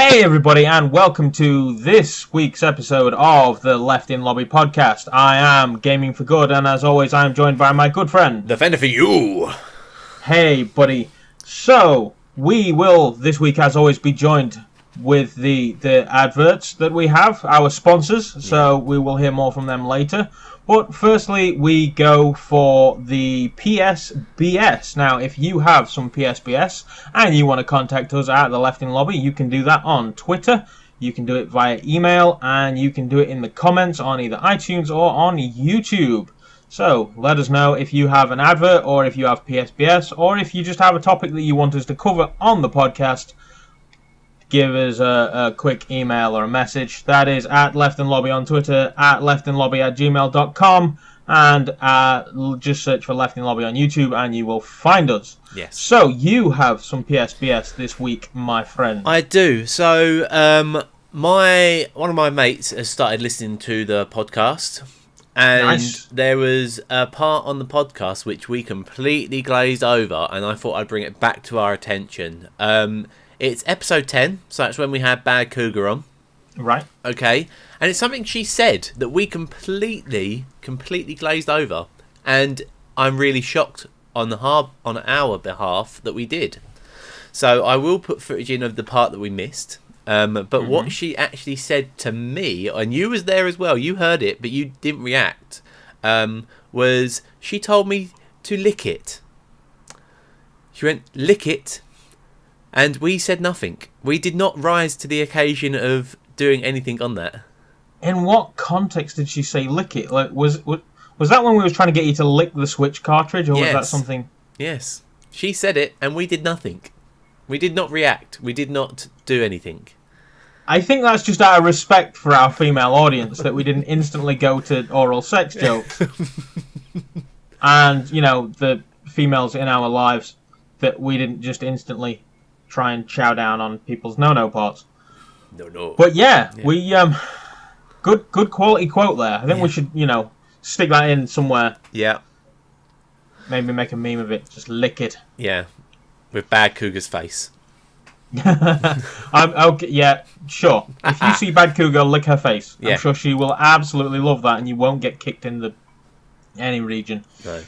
Hey everybody, and welcome to this week's episode of the Left in Lobby podcast. I am Gaming for Good, and as always, I am joined by my good friend Thefender4U. Hey buddy. So, we will this week, as always, be joined with the adverts that we have, our sponsors, so we will hear more from them later. But firstly, we go for the psbs. Now, if you have some psbs and you want to contact us at the Left in Lobby, you can do that on Twitter, you can do it via email, and you can do it in the comments on either iTunes or on YouTube. So, let us know if you have an advert, or if you have psbs, or if you just have a topic that you want us to cover on the podcast. Give us a quick email or a message. That is at Left in Lobby on Twitter, at leftinlobby@gmail.com, and just search for Left in Lobby on YouTube and you will find us. Yes. So, you have some PSBS this week, my friend. I do. So, one of my mates has started listening to the podcast, and Nice. there was a part on the podcast which we completely glazed over, and I thought I'd bring it back to our attention. It's episode 10, so that's when we had Bad Cougar on. Right. Okay, and it's something she said that we completely glazed over, and I'm really shocked on our behalf that we did. So I will put footage in of the part that we missed, but what she actually said to me, and you was there as well, you heard it, but you didn't react, was she told me to lick it. She went, lick it. And we said nothing. We did not rise to the occasion of doing anything on that. In what context did she say lick it? Like, was that when we were trying to get you to lick the Switch cartridge, or was that something? Yes. She said it, and we did nothing. We did not react. We did not do anything. I think that's just out of respect for our female audience that we didn't instantly go to oral sex jokes. And, you know, the females in our lives, that we didn't just instantly try and chow down on people's no-no parts. No. But yeah, we good quality quote there. I think we should, stick that in somewhere. Yeah. Maybe make a meme of it. Just lick it. Yeah. With Bad Cougar's face. Okay. Yeah. Sure. If you see Bad Cougar, lick her face. Yeah. I'm sure she will absolutely love that, and you won't get kicked in any region. No.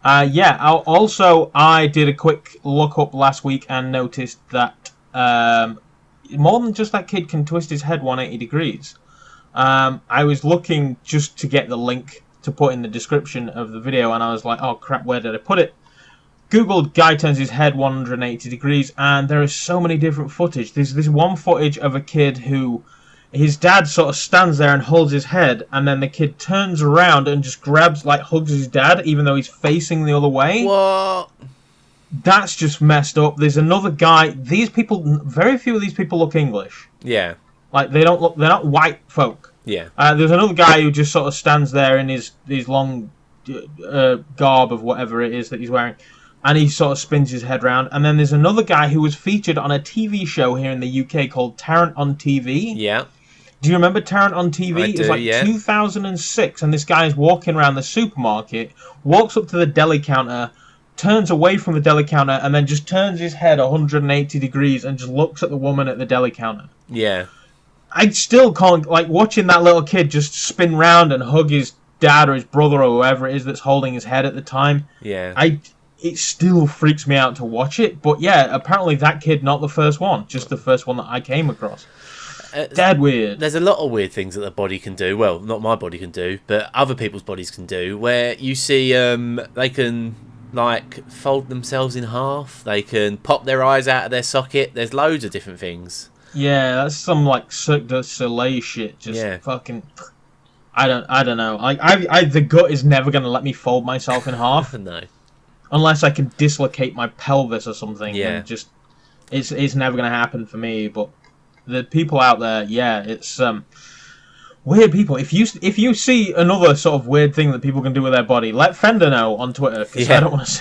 Also, I did a quick look up last week and noticed that more than just that kid can twist his head 180 degrees. I was looking just to get the link to put in the description of the video, and I was like, oh crap, where did I put it? Googled guy turns his head 180 degrees, and there is so many different footage. There's this one footage of a kid who... his dad sort of stands there and holds his head, and then the kid turns around and just hugs his dad, even though he's facing the other way. What? That's just messed up. There's another guy. These people, very few of these people look English. Yeah. Like, they're not white folk. Yeah. There's another guy who just sort of stands there in his long garb of whatever it is that he's wearing, and he sort of spins his head round. And then there's another guy who was featured on a TV show here in the UK called Tarrant on TV. Yeah. Do you remember Tarrant on TV? I do, it was like 2006, and this guy is walking around the supermarket, walks up to the deli counter, turns away from the deli counter, and then just turns his head 180 degrees and just looks at the woman at the deli counter. Yeah. I still can't, watching that little kid just spin round and hug his dad or his brother or whoever it is that's holding his head at the time. Yeah. It still freaks me out to watch it, but yeah, apparently that kid, not the first one, just the first one that I came across. Dead weird. There's a lot of weird things that the body can do. Well, not my body can do, but other people's bodies can do. Where you see they can fold themselves in half. They can pop their eyes out of their socket. There's loads of different things. Yeah, that's some Cirque du Soleil shit. Just fucking. I don't know. The gut is never gonna let me fold myself in half. No. Unless I can dislocate my pelvis or something. Yeah. And it's never gonna happen for me. But the people out there, it's weird people. If you see another sort of weird thing that people can do with their body, let Fender know on Twitter, because I don't want to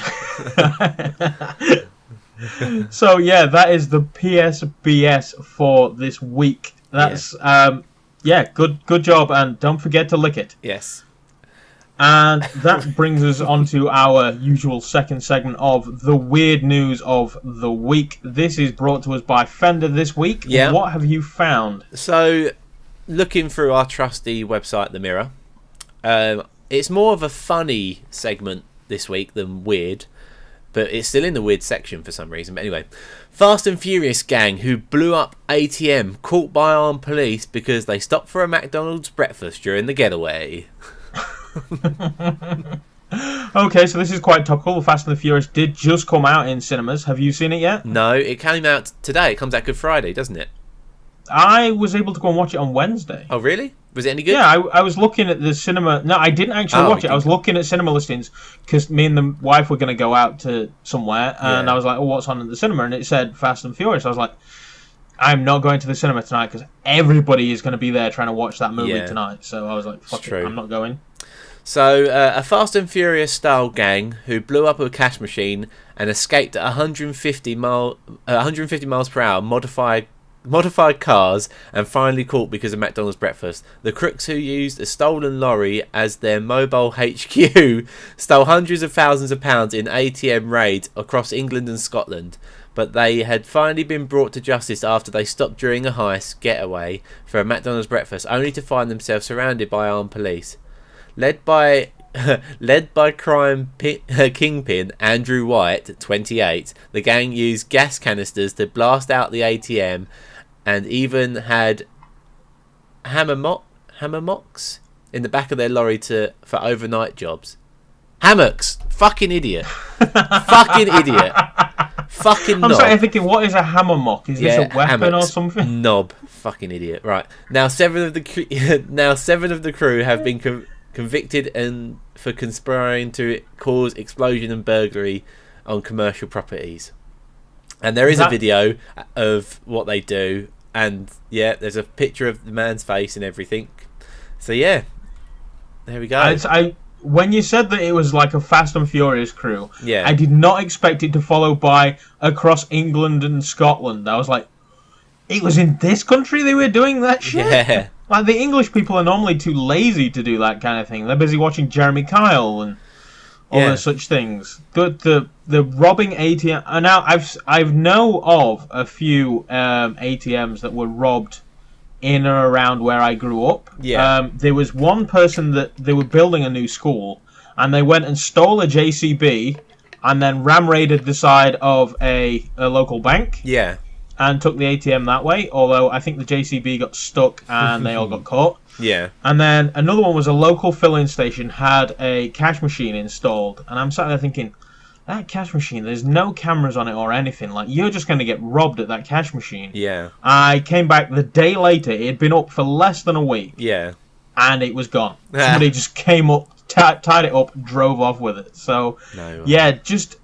say. So yeah, that is the PSBS for this week. That's good job, and don't forget to lick it. Yes. And that brings us on to our usual second segment of the weird news of the week. This is brought to us by Fender this week. Yeah. What have you found? So, looking through our trusty website, The Mirror, it's more of a funny segment this week than weird, but it's still in the weird section for some reason. But anyway, Fast and Furious gang who blew up ATM caught by armed police because they stopped for a McDonald's breakfast during the getaway. Okay, so this is quite topical. Fast and the Furious did just come out in cinemas. Have you seen it yet? No, it came out today. It comes out Good Friday, doesn't it? I was able to go and watch it on Wednesday. Oh, really? Was it any good? Yeah, I was looking at the cinema. No, I didn't actually watch it. I was looking at cinema listings because me and the wife were going to go out to somewhere, and I was like, "Oh, what's on at the cinema?" And it said Fast and Furious. I was like, "I'm not going to the cinema tonight because everybody is going to be there trying to watch that movie tonight." So I was like, "Fuck it, I'm not going." So, a Fast and Furious style gang who blew up a cash machine and escaped at 150 miles per hour, modified cars, and finally caught because of McDonald's breakfast. The crooks who used a stolen lorry as their mobile HQ stole hundreds of thousands of pounds in ATM raids across England and Scotland. But they had finally been brought to justice after they stopped during a heist getaway for a McDonald's breakfast, only to find themselves surrounded by armed police. Led by crime kingpin Andrew White, 28, the gang used gas canisters to blast out the ATM and even had hammocks in the back of their lorry for overnight jobs. Hammocks! Fucking idiot. Fucking idiot. Fucking knob. I'm sorry, I'm thinking, what is a hammermock? Is this a weapon hammocks. Or something? Knob. Fucking idiot. Right. Now, seven of the crew have been convicted and for conspiring to cause explosion and burglary on commercial properties. And there is a video of what they do, and there's a picture of the man's face and everything. So there we go. When you said that it was like a Fast and Furious crew, Yeah. I did not expect it to follow by across England and Scotland. I was like, it was in this country they were doing that shit? Yeah. Like, the English people are normally too lazy to do that kind of thing. They're busy watching Jeremy Kyle and all such things. The robbing ATM... And now, I've know of a few ATMs that were robbed in or around where I grew up. Yeah. There was one person that they were building a new school, and they went and stole a JCB and then ram-raided the side of a local bank. Yeah. And took the ATM that way, although I think the JCB got stuck and they all got caught. Yeah. And then another one was a local filling station had a cash machine installed, and I'm sat there thinking, that cash machine, there's no cameras on it or anything. Like, you're just going to get robbed at that cash machine. Yeah. I came back the day later. It had been up for less than a week. Yeah. And it was gone. Somebody just came up, tied it up, drove off with it. So, just...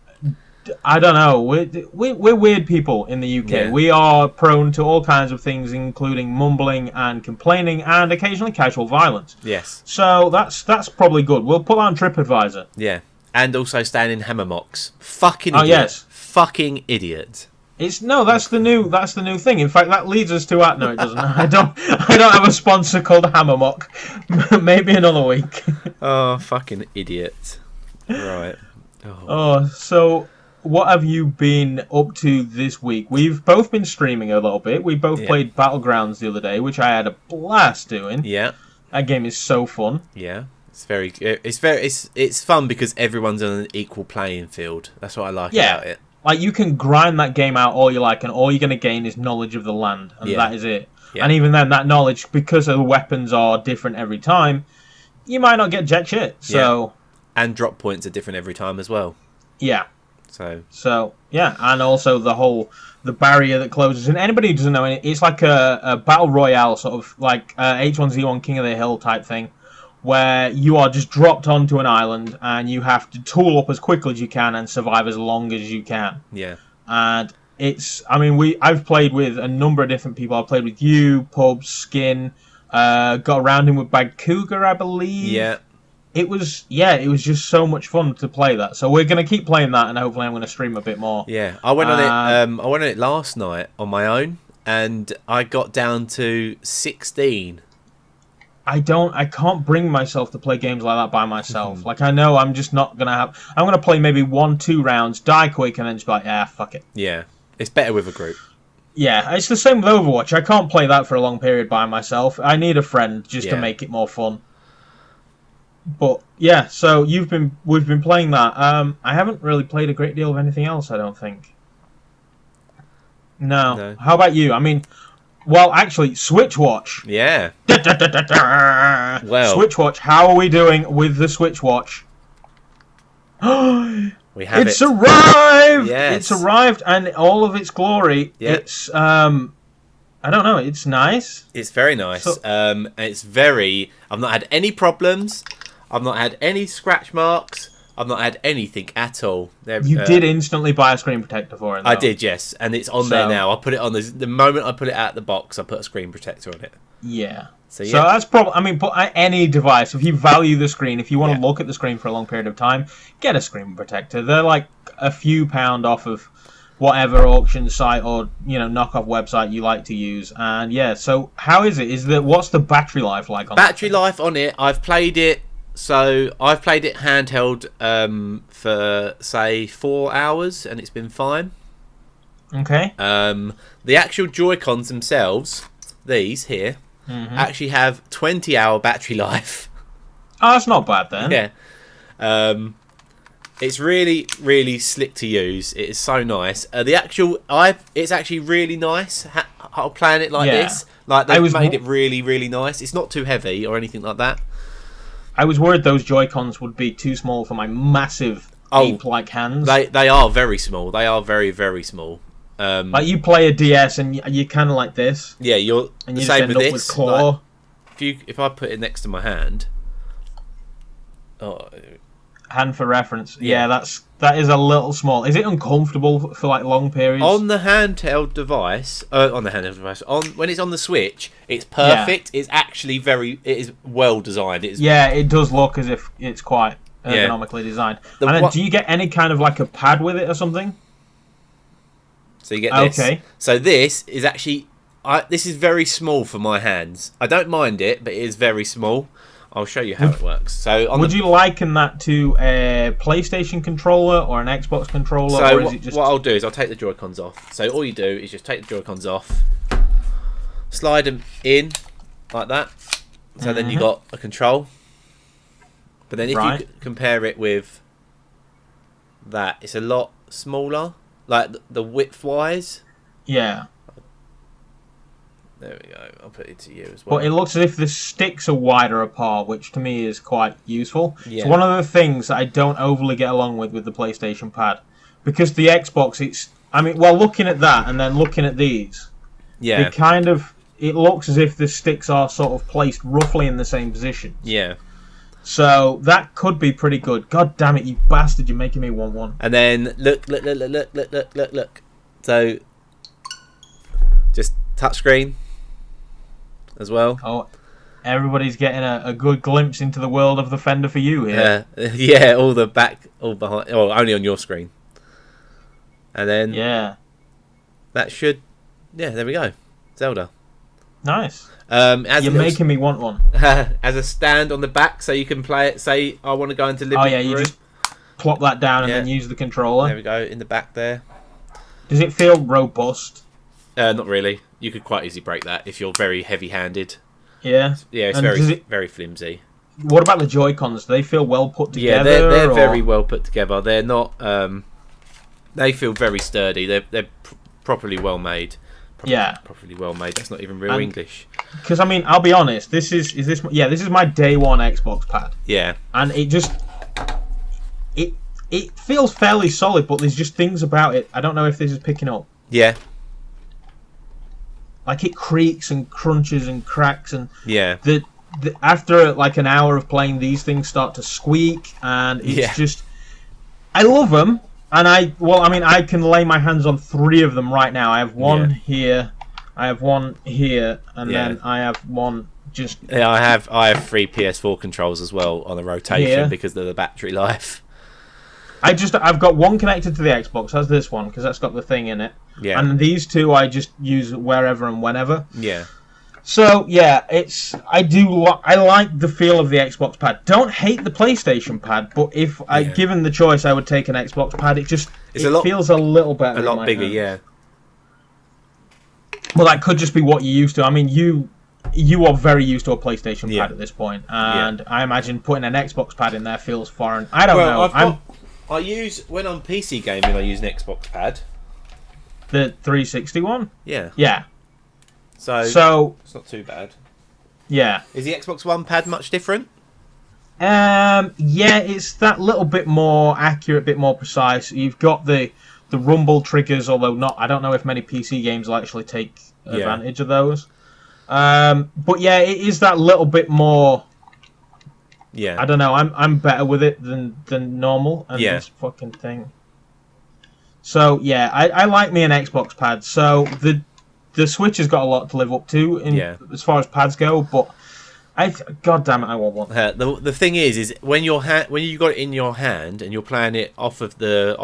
I don't know. We're weird people in the UK. Yeah. We are prone to all kinds of things, including mumbling and complaining, and occasionally casual violence. Yes. So that's probably good. We'll put that on TripAdvisor. Yeah. And also stand in hammocks. Fucking idiot. Oh yes. Fucking idiot. That's the new thing. In fact, that leads us to no, it doesn't. I don't have a sponsor called Hammermock. Maybe another week. Oh, fucking idiot. Right. So. What have you been up to this week? We've both been streaming a little bit. We both played Battlegrounds the other day, which I had a blast doing. Yeah. That game is so fun. Yeah. It's fun because everyone's on an equal playing field. That's what I like about it. Like, you can grind that game out all you like, and all you're going to gain is knowledge of the land, and that is it. Yeah. And even then, that knowledge, because the weapons are different every time, you might not get jack shit. So, and drop points are different every time as well. Yeah. So and also the barrier that closes. And anybody who doesn't know, it's like a battle royale, sort of like H1Z1 King of the Hill type thing, where you are just dropped onto an island and you have to tool up as quickly as you can and survive as long as you can. Yeah. And I've played with a number of different people. I've played with you, Pub, Skin, got around him with Bag Cougar, I believe. Yeah. It was just so much fun to play that. So we're gonna keep playing that, and hopefully I'm gonna stream a bit more. Yeah, I went on it last night on my own, and I got down to 16. I can't bring myself to play games like that by myself. Like, I know I'm just not going to I'm going to play maybe 1-2 rounds, die quick, and then just be like, yeah, fuck it. Yeah. It's better with a group. Yeah, it's the same with Overwatch. I can't play that for a long period by myself. I need a friend just to make it more fun. But, yeah, so we've been playing that. I haven't really played a great deal of anything else, I don't think. No. How about you? I mean... Well, actually, Switch Watch. Yeah. Well, Switch Watch. How are we doing with the Switch Watch? We have it's arrived. Yes. It's arrived, and all of its glory. Yep. It's I don't know. It's nice. It's very nice. So, it's very. I've not had any problems. I've not had any scratch marks. I've not had anything at all. You did instantly buy a screen protector for it, though. I did, yes, and it's on there now. I put it on the moment I put it out of the box. I put a screen protector on it. Yeah. So that's probably. I mean, but any device, if you value the screen, if you want to look at the screen for a long period of time, get a screen protector. They're like a few pound off of whatever auction site or knockoff website you like to use. And yeah, so how is it? What's the battery life like on battery life on it? I've played it. So I've played it handheld for say 4 hours, and it's been fine. Okay. The actual Joy-Cons themselves, these here, actually have 20-hour battery life. Oh, that's not bad then. Yeah. It's really, really slick to use. It is so nice. It's actually really nice. I'll plan it like this. Like they've made it really, really nice. It's not too heavy or anything like that. I was worried those Joy-Cons would be too small for my massive ape-like hands. They are very small. They are very, very small. Like you play a DS and you're kind of like this. Yeah, you're and you same with this. With claw. Like, if I put it next to my hand. Hand for reference. Yeah, that is a little small. Is it uncomfortable for like long periods? On the handheld device, when it's on the Switch, it's perfect. Yeah. It's actually it is well designed. It does look as if it's quite ergonomically designed. And then, do you get any kind of like a pad with it or something? So you get this. Okay. So this is actually this is very small for my hands. I don't mind it, but it is very small. I'll show you how it works. So, would you liken that to a PlayStation controller or an Xbox controller? So, or is it just... what I'll do is I'll take the Joy-Cons off. So, all you do is just take the Joy-Cons off, slide them in like that. So then you got a control. But then if you compare it with that, it's a lot smaller, like the width-wise. Yeah. There we go. I'll put it to you as well. But it looks as if the sticks are wider apart, which to me is quite useful. Yeah. So one of the things that I don't overly get along with the PlayStation Pad, because the Xbox, looking at that and then looking at these, it looks as if the sticks are sort of placed roughly in the same position. Yeah. So that could be pretty good. God damn it, you bastard! You're making me want one. And then look. So just touchscreen as well. Oh, everybody's getting a good glimpse into the world of the Thefender4U here. Yeah, all behind, only on your screen. And then that should, there we go, Zelda. Nice. You're making me want one. As a stand on the back, so you can play it. Say I want to go into living room. You just plop that down and then use the controller. There we go, in the back there. Does it feel robust? Not really. You could quite easily break that if you're very heavy-handed. Yeah? Yeah, it's very flimsy. What about the Joy-Cons? Do they feel well put together? Yeah, they're very well put together. They're not... they feel very sturdy. They're properly well made. Properly well made. That's not even real English. Because, I'll be honest. This is my day one Xbox pad. Yeah. And it just... It feels fairly solid, but there's just things about it. I don't know if this is picking up. Yeah. Like it creaks and crunches and cracks and yeah. After like an hour of playing, these things start to squeak and it's just. I love them, and I can lay my hands on 3 of them right now. I have one here, I have one here, and then I have one just. Yeah, I have 3 PS4 controls as well on the rotation because of the battery life. I've got one connected to the Xbox. That's this one because that's got the thing in it. Yeah. And these 2 I just use wherever and whenever. Yeah. So yeah, I like the feel of the Xbox pad. Don't hate the PlayStation pad, but if given the choice, I would take an Xbox pad. It feels a little better, a lot bigger, hand. yeah. Well, that could just be what you're used to. I mean, you are very used to a PlayStation pad at this point, and I imagine putting an Xbox pad in there feels foreign. I don't know. I use when I'm PC gaming, I use an Xbox pad. The 360 one. Yeah. Yeah. So it's not too bad. Yeah. Is the Xbox One pad much different? Yeah, it's that little bit more accurate, a bit more precise. You've got the rumble triggers, although I don't know if many PC games will actually take advantage of those. But yeah, it is that little bit more. Yeah. I don't know. I'm better with it than normal. And this fucking thing. So yeah, I like me an Xbox pad. So the Switch has got a lot to live up to as far as pads go, but God damn it, I want one. The thing is when you got it in your hand and you're playing it off of the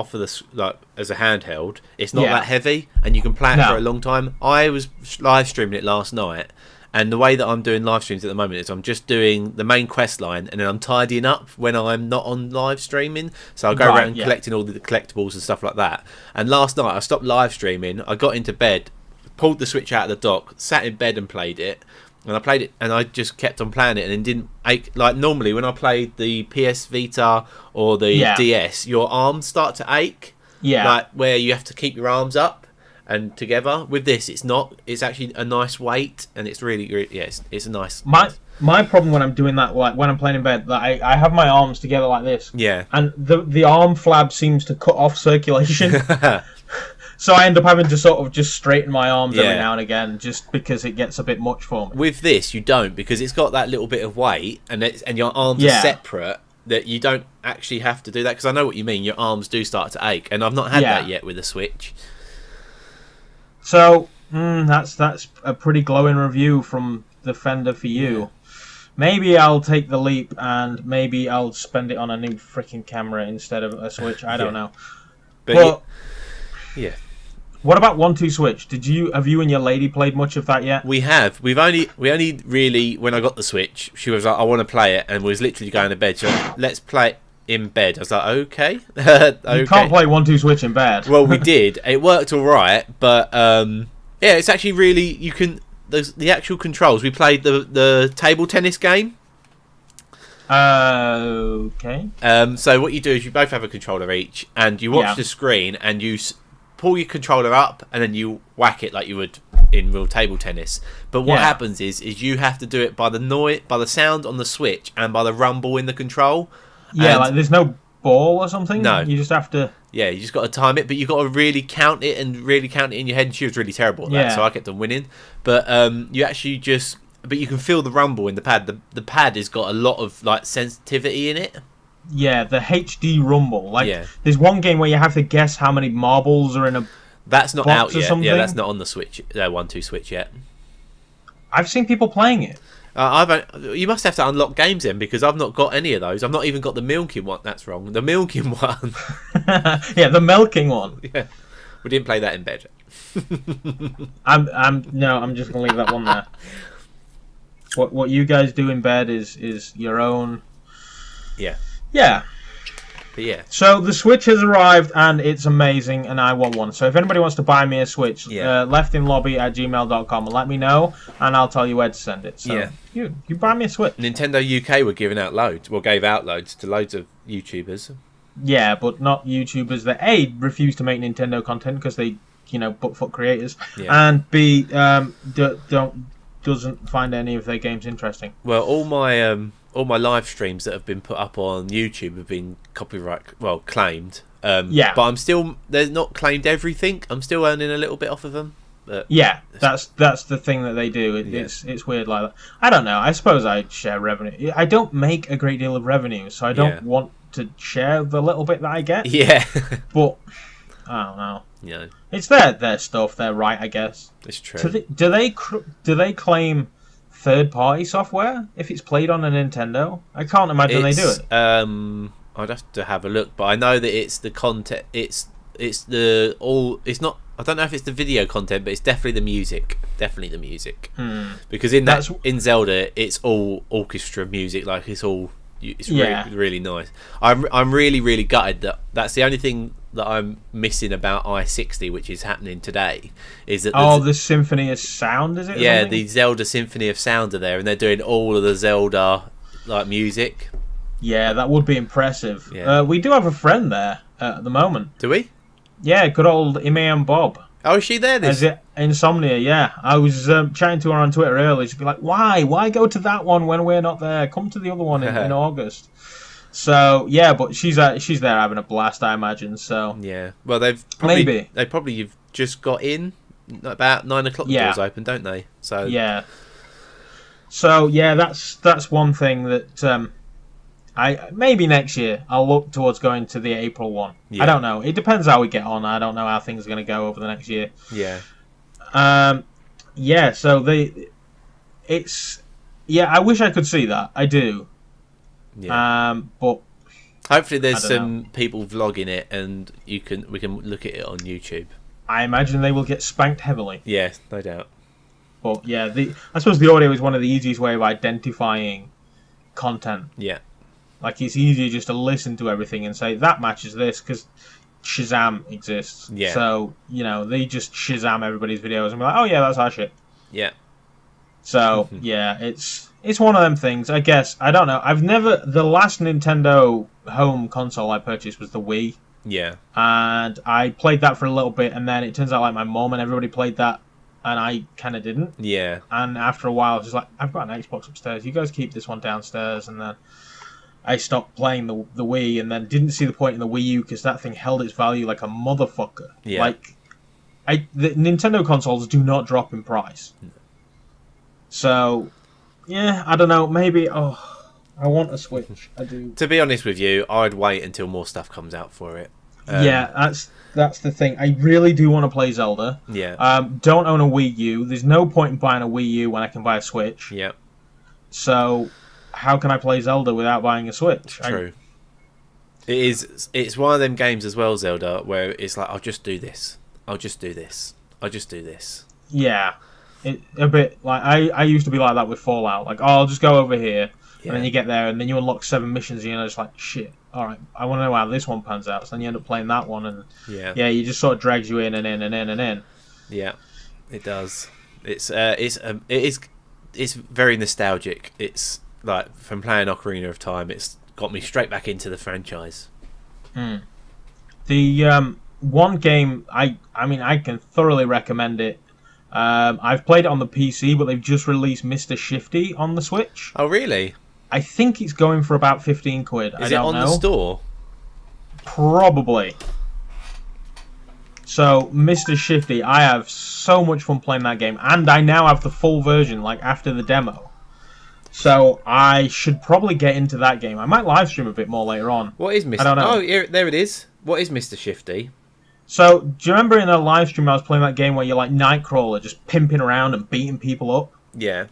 like as a handheld, it's not that heavy and you can play it for a long time. I was live streaming it last night, and the way that I'm doing live streams at the moment is I'm just doing the main quest line and then I'm tidying up when I'm not on live streaming. So I go around collecting all the collectibles and stuff like that. And last night I stopped live streaming, I got into bed, pulled the Switch out of the dock, sat in bed and played it. And I played it, and I just kept on playing it, and then didn't ache. Like normally, when I played the PS Vita or the DS, your arms start to ache. Yeah. Like where you have to keep your arms up and together. With this, it's not. It's actually a nice weight, and it's really it's a nice. My problem when I'm doing that, like when I'm playing in bed, that I have my arms together like this. Yeah. And the arm flab seems to cut off circulation. So I end up having to sort of just straighten my arms every now and again, just because it gets a bit much for me. With this, you don't, because it's got that little bit of weight, and your arms are separate. That you don't actually have to do that, because I know what you mean. Your arms do start to ache, and I've not had that yet with the Switch. So that's a pretty glowing review from Thefender4U. Yeah. Maybe I'll take the leap, and maybe I'll spend it on a new freaking camera instead of a Switch. I don't know, but yeah. What about 1-2 Switch? Have you and your lady played much of that yet? We have. We only really, when I got the Switch, she was like, I want to play it, and was literally going to bed. So let's play it in bed. I was like, okay. You can't play 1-2 Switch in bed. Well, we did. It worked all right, but it's actually really, you can, the actual controls. We played the table tennis game. Okay. So what you do is you both have a controller each, and you watch the screen, and you pull your controller up, and then you whack it like you would in real table tennis. But what happens is you have to do it by the noise, by the sound on the Switch, and by the rumble in the control. Yeah, like there's no ball or something. No, you just have to. Yeah, you just got to time it, but you got to really count it and really count it in your head. And she was really terrible at that, so I kept on winning. But you actually just. But you can feel the rumble in the pad. The pad has got a lot of like sensitivity in it. Yeah, the HD rumble. Like, there's one game where you have to guess how many marbles are in a. That's not out yet. Something. Yeah, that's not on the Switch. 1-2 Switch yet. I've seen people playing it. You must have to unlock games then, because I've not got any of those. I've not even got the milking one. That's wrong. The milking one. Yeah, the milking one. Yeah, we didn't play that in bed. I'm just gonna leave that one there. What you guys do in bed is your own. Yeah. Yeah. But yeah. So the Switch has arrived, and it's amazing, and I want one. So if anybody wants to buy me a Switch, leftinlobby@gmail.com, and let me know, and I'll tell you where to send it. So you buy me a Switch. Nintendo UK were giving out loads. Well, gave out loads to loads of YouTubers. Yeah, but not YouTubers that refuse to make Nintendo content because they, butt-foot creators, and B doesn't find any of their games interesting. Well, all my live streams that have been put up on YouTube have been claimed. But I'm still, they're not claimed everything. I'm still earning a little bit off of them. But that's the thing that they do. It's weird like that. I don't know. I suppose I share revenue. I don't make a great deal of revenue, so I don't want to share the little bit that I get. Yeah. But I don't know. Yeah. It's their stuff. They're right, I guess. It's true. Do they claim third-party software if it's played on a Nintendo? I can't imagine they do it. I'd have to have a look, but I know that it's the content. It's the all. It's not. I don't know if it's the video content, but it's definitely the music. Definitely the music. Because in Zelda, it's all orchestra music. Like it's really, really nice. I'm really, really gutted that that's the only thing that I'm missing about I-60, which is happening today. Is that the Symphony of Sound, is it? Yeah, the Zelda Symphony of Sound are there, and they're doing all of the Zelda like music. Yeah, that would be impressive. Yeah. We do have a friend there at the moment. Do we? Yeah, good old Ime Bob. Oh, is she there? Is it Insomnia? Yeah, I was chatting to her on Twitter earlier. She'd be like, "Why go to that one when we're not there? Come to the other one in August." So yeah, but she's there having a blast, I imagine. So yeah, well they probably have just got in about 9 o'clock. The doors open, don't they? So yeah. So yeah, that's one thing that maybe next year I'll look towards going to the April one. Yeah. I don't know. It depends how we get on. I don't know how things are going to go over the next year. Yeah. Yeah. So I wish I could see that. I do. Yeah. But hopefully there's some people vlogging it, and we can look at it on YouTube. I imagine they will get spanked heavily. Yeah, no doubt. But yeah, I suppose the audio is one of the easiest way of identifying content. Yeah. Like it's easier just to listen to everything and say that matches this because Shazam exists. Yeah. So they just Shazam everybody's videos and be like, oh yeah, that's our shit. Yeah. So yeah, it's one of them things. I guess I don't know. The last Nintendo home console I purchased was the Wii. Yeah. And I played that for a little bit, and then it turns out like my mom and everybody played that, and I kind of didn't. Yeah. And after a while, I was just like, I've got an Xbox upstairs. You guys keep this one downstairs, and then I stopped playing the Wii, and then didn't see the point in the Wii U because that thing held its value like a motherfucker. Yeah. Like, the Nintendo consoles do not drop in price. No. So, yeah, I don't know. Maybe. I want a Switch. I do. To be honest with you, I'd wait until more stuff comes out for it. Yeah, that's the thing. I really do want to play Zelda. Yeah. Don't own a Wii U. There's no point in buying a Wii U when I can buy a Switch. Yeah. So, how can I play Zelda without buying a Switch? True. It's one of them games as well, Zelda, where it's like, I'll just do this. I'll just do this. I'll just do this. Yeah. A bit like I used to be like that with Fallout. Like, I'll just go over here, and then you get there, and then you unlock 7 missions, and you're just like, shit. All right, I want to know how this one pans out. So then you end up playing that one, and you just sort of drags you in and in and in and in. Yeah, it does. It's very nostalgic. It's like from playing Ocarina of Time, it's got me straight back into the franchise. The one game I can thoroughly recommend it. I've played it on the PC, but they've just released Mr. Shifty on the Switch. Oh, really? I think it's going for about 15 quid. Is it on the store? Probably. So, Mr. Shifty, I have so much fun playing that game, and I now have the full version, like, after the demo. So, I should probably get into that game. I might live stream a bit more later on. What is Mr. I don't know. Oh, there it is. What is Mr. Shifty? So, do you remember in a live stream I was playing that game where you're like Nightcrawler, just pimping around and beating people up? Yeah.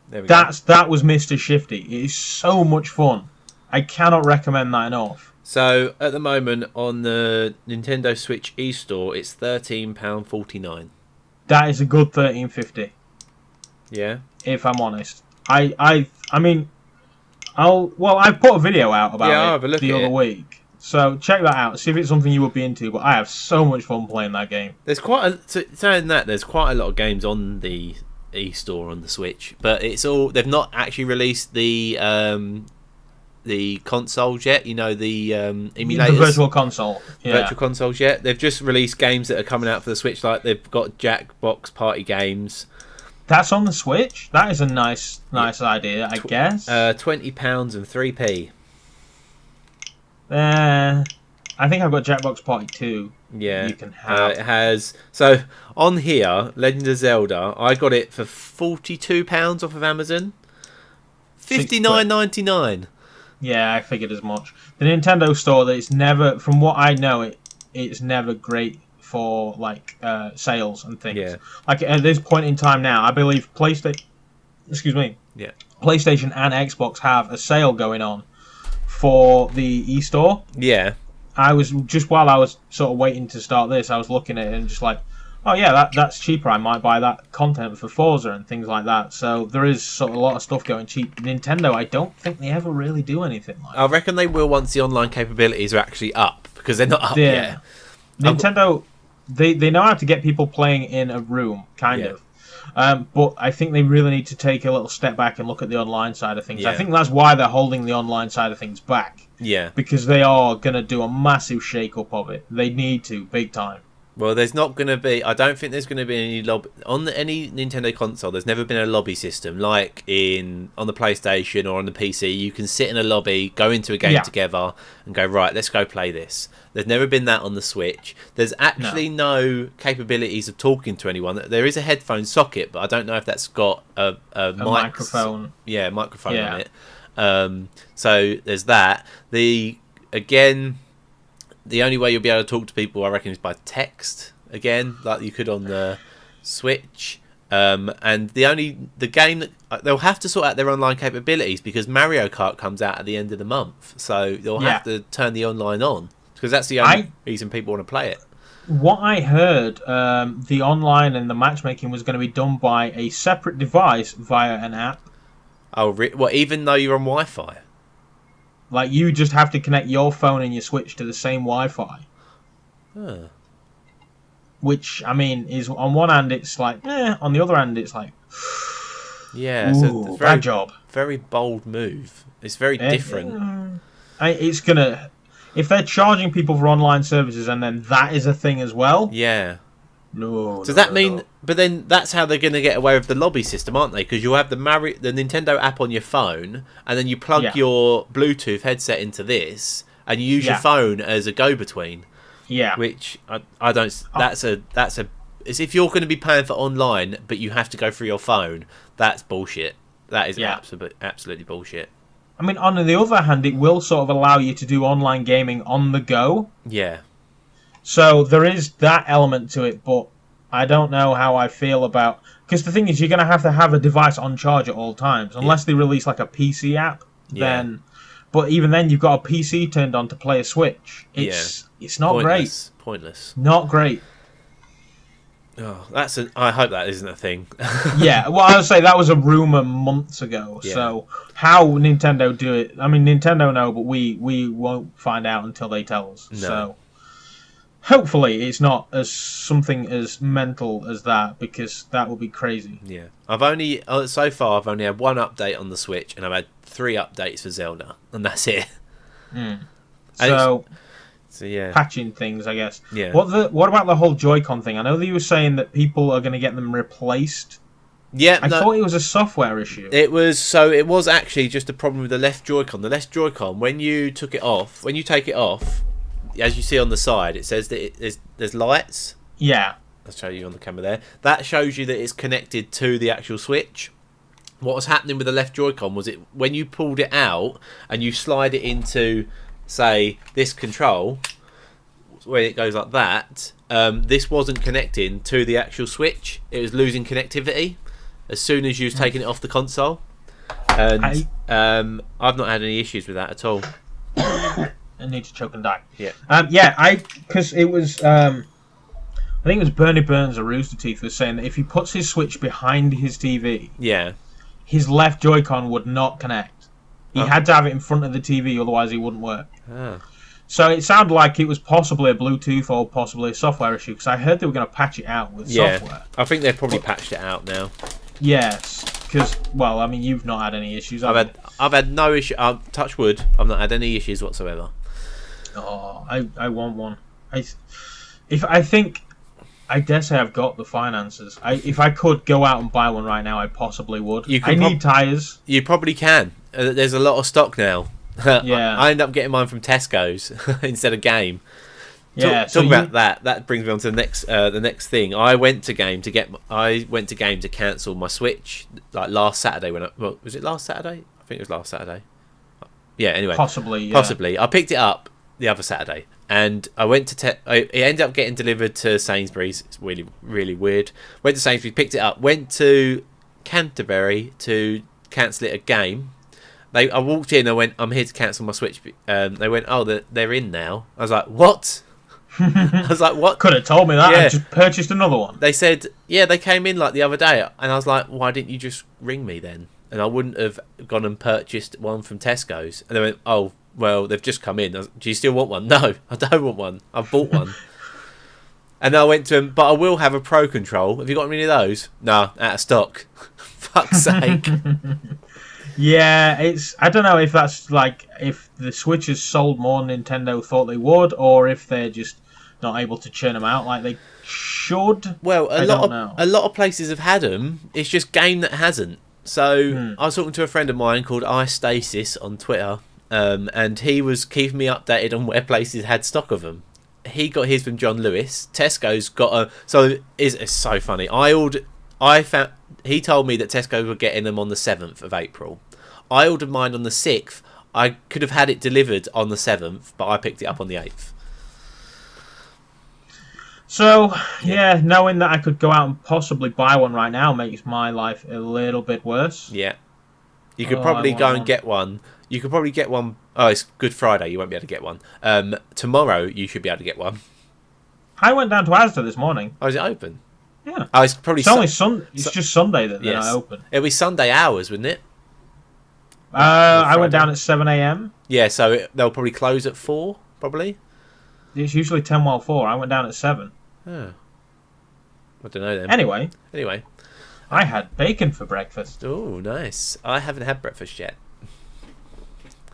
There we go. That was Mr. Shifty. It is so much fun. I cannot recommend that enough. So, at the moment, on the Nintendo Switch eStore, it's £13.49. That is a good $13.50. Yeah? If I'm honest. I mean, I've put a video out about it the other week. So check that out. See if it's something you would be into. But I have so much fun playing that game. There's there's quite a lot of games on the eStore on the Switch, but they've not actually released the consoles yet. You know, the emulators, the virtual console, virtual consoles yet. They've just released games that are coming out for the Switch. Like they've got Jackbox Party games. That's on the Switch. That is a nice idea, I guess. £20 and 3p. I think I've got Jackbox Party 2. Yeah, you can have. It has. So on here, Legend of Zelda, I got it for £42 off of Amazon. $59.99. Yeah, I figured as much. The Nintendo store, that it's never, from what I know, it's never great for like sales and things. Yeah. Like at this point in time now, I believe PlayStation and Xbox have a sale going on for the eStore. Yeah. I was just while I was sort of waiting to start this, I was looking at it and just like, oh yeah, that's cheaper. I might buy that content for Forza and things like that. So there is sort of a lot of stuff going cheap. Nintendo, I don't think they ever really do anything like that. I reckon they will once the online capabilities are actually up, because they're not up yet. Nintendo, they know how to get people playing in a room, kind of. But I think they really need to take a little step back and look at the online side of things. Yeah. I think that's why they're holding the online side of things back. Yeah. Because they are going to do a massive shake-up of it. They need to, big time. Well, there's not going to be... I don't think there's going to be any lobby... On any Nintendo console, there's never been a lobby system. Like on the PlayStation or on the PC, you can sit in a lobby, go into a game together, and go, right, let's go play this. There's never been that on the Switch. There's actually no capabilities of talking to anyone. There is a headphone socket, but I don't know if that's got a microphone. Yeah, microphone on it. So there's that. The only way you'll be able to talk to people, I reckon, is by text again, like you could on the Switch. And the game that they'll have to sort out their online capabilities, because Mario Kart comes out at the end of the month, so they'll have to turn the online on, because that's the only reason people want to play it. What I heard, the online and the matchmaking was going to be done by a separate device via an app. Oh, well, even though you're on Wi-Fi? Like, you just have to connect your phone and your Switch to the same Wi-Fi. Huh. Which, I mean, is on one hand it's like, on the other hand it's like, yeah, ooh, so bad job. Very bold move. It's very different. It's gonna, if they're charging people for online services and then that is a thing as well. Yeah. No. Does that mean? But then that's how they're going to get away with the lobby system, aren't they? Because you'll have the Nintendo app on your phone, and then you plug your Bluetooth headset into this, and you use your phone as a go-between. Yeah. Which I don't. That's a. It's if you're going to be paying for online, but you have to go through your phone. That's bullshit. That is absolutely bullshit. I mean, on the other hand, it will sort of allow you to do online gaming on the go. Yeah. So there is that element to it, but I don't know how I feel about... Because the thing is, you're going to have a device on charge at all times. Unless they release like a PC app, then... But even then, you've got a PC turned on to play a Switch. It's not great. Pointless. Not great. Oh, I hope that isn't a thing. Yeah, well, I would say that was a rumour months ago. Yeah. So how Nintendo do it... I mean, Nintendo know, but we won't find out until they tell us. No. So... Hopefully it's not something as mental as that, because that would be crazy. Yeah. So far I've only had one update on the Switch, and I've had 3 updates for Zelda, and that's it. So yeah. Patching things, I guess. Yeah. What about the whole Joy-Con thing? I know that you were saying that people are going to get them replaced. Yeah. I thought it was a software issue. It was actually just a problem with the left Joy-Con. The left Joy-Con, when you take it off, as you see on the side, it says that there's lights. Yeah. I'll show you on the camera there. That shows you that it's connected to the actual Switch. What was happening with the left Joy-Con was when you pulled it out and you slide it into, say, this control, where it goes like that, this wasn't connecting to the actual Switch. It was losing connectivity as soon as you was taking it off the console. And I've not had any issues with that at all. I need to choke and die. Yeah. Because it was, I think it was Bernie Burns or Rooster Teeth was saying that if he puts his Switch behind his TV, his left Joy-Con would not connect. He had to have it in front of the TV, otherwise it wouldn't work. So it sounded like it was possibly a Bluetooth or possibly a software issue, because I heard they were going to patch it out with software. I think they've probably patched it out now. Yes, because, well, I mean, you've not had any issues. I've had no issue. Touch wood. I've not had any issues whatsoever. Oh, I want one. I dare say I've got the finances. If I could go out and buy one right now, I possibly would. I need tyres. You probably can. There's a lot of stock now. Yeah. I end up getting mine from Tesco's instead of Game. Yeah. Talk about that. That brings me on to the next thing. I went to Game to cancel my Switch like last Saturday. Was it last Saturday? I think it was last Saturday. Yeah. Anyway. Possibly. Yeah. Possibly. I picked it up the other Saturday, and I went to it ended up getting delivered to Sainsbury's. It's really, really weird. Went to Sainsbury's, picked it up, went to Canterbury to cancel it at Game, I walked in. I went, I'm here to cancel my Switch. They went, oh, they're in now. I was like, what? I was like, what? Could have told me that. Yeah. I just purchased another one. They said, yeah, they came in like the other day, and I was like, why didn't you just ring me then? And I wouldn't have gone and purchased one from Tesco's. And they went, oh, well, they've just come in. I was, do you still want one? No, I don't want one. I've bought one. And I went to him, but I will have a Pro Control. Have you got any of those? No, out of stock. Fuck's sake. Yeah, I don't know if that's like if the Switch has sold more than Nintendo thought they would, or if they're just not able to churn them out like they should. Well, a lot of places have had them. It's just Game that hasn't. So I was talking to a friend of mine called iStasis on Twitter, and he was keeping me updated on where places had stock of them. He got his from John Lewis. Tesco's got a. So it's so funny. He told me that Tesco were getting them on the 7th of April. I ordered mine on the 6th. I could have had it delivered on the 7th, but I picked it up on the 8th. So, yeah, knowing that I could go out and possibly buy one right now makes my life a little bit worse. Yeah. You could probably go and get one. You could probably get one. Oh, it's Good Friday. You won't be able to get one. Tomorrow, you should be able to get one. I went down to Asda this morning. Oh, is it open? Yeah. Oh, it's probably. It's only It's just Sunday that they're not open. It'll be Sunday hours, wouldn't it? I went down at 7 a.m. Yeah, so they'll probably close at 4, probably. It's usually 10 while 4. I went down at 7. Oh. I don't know then. Anyway. I had bacon for breakfast. Oh, nice. I haven't had breakfast yet.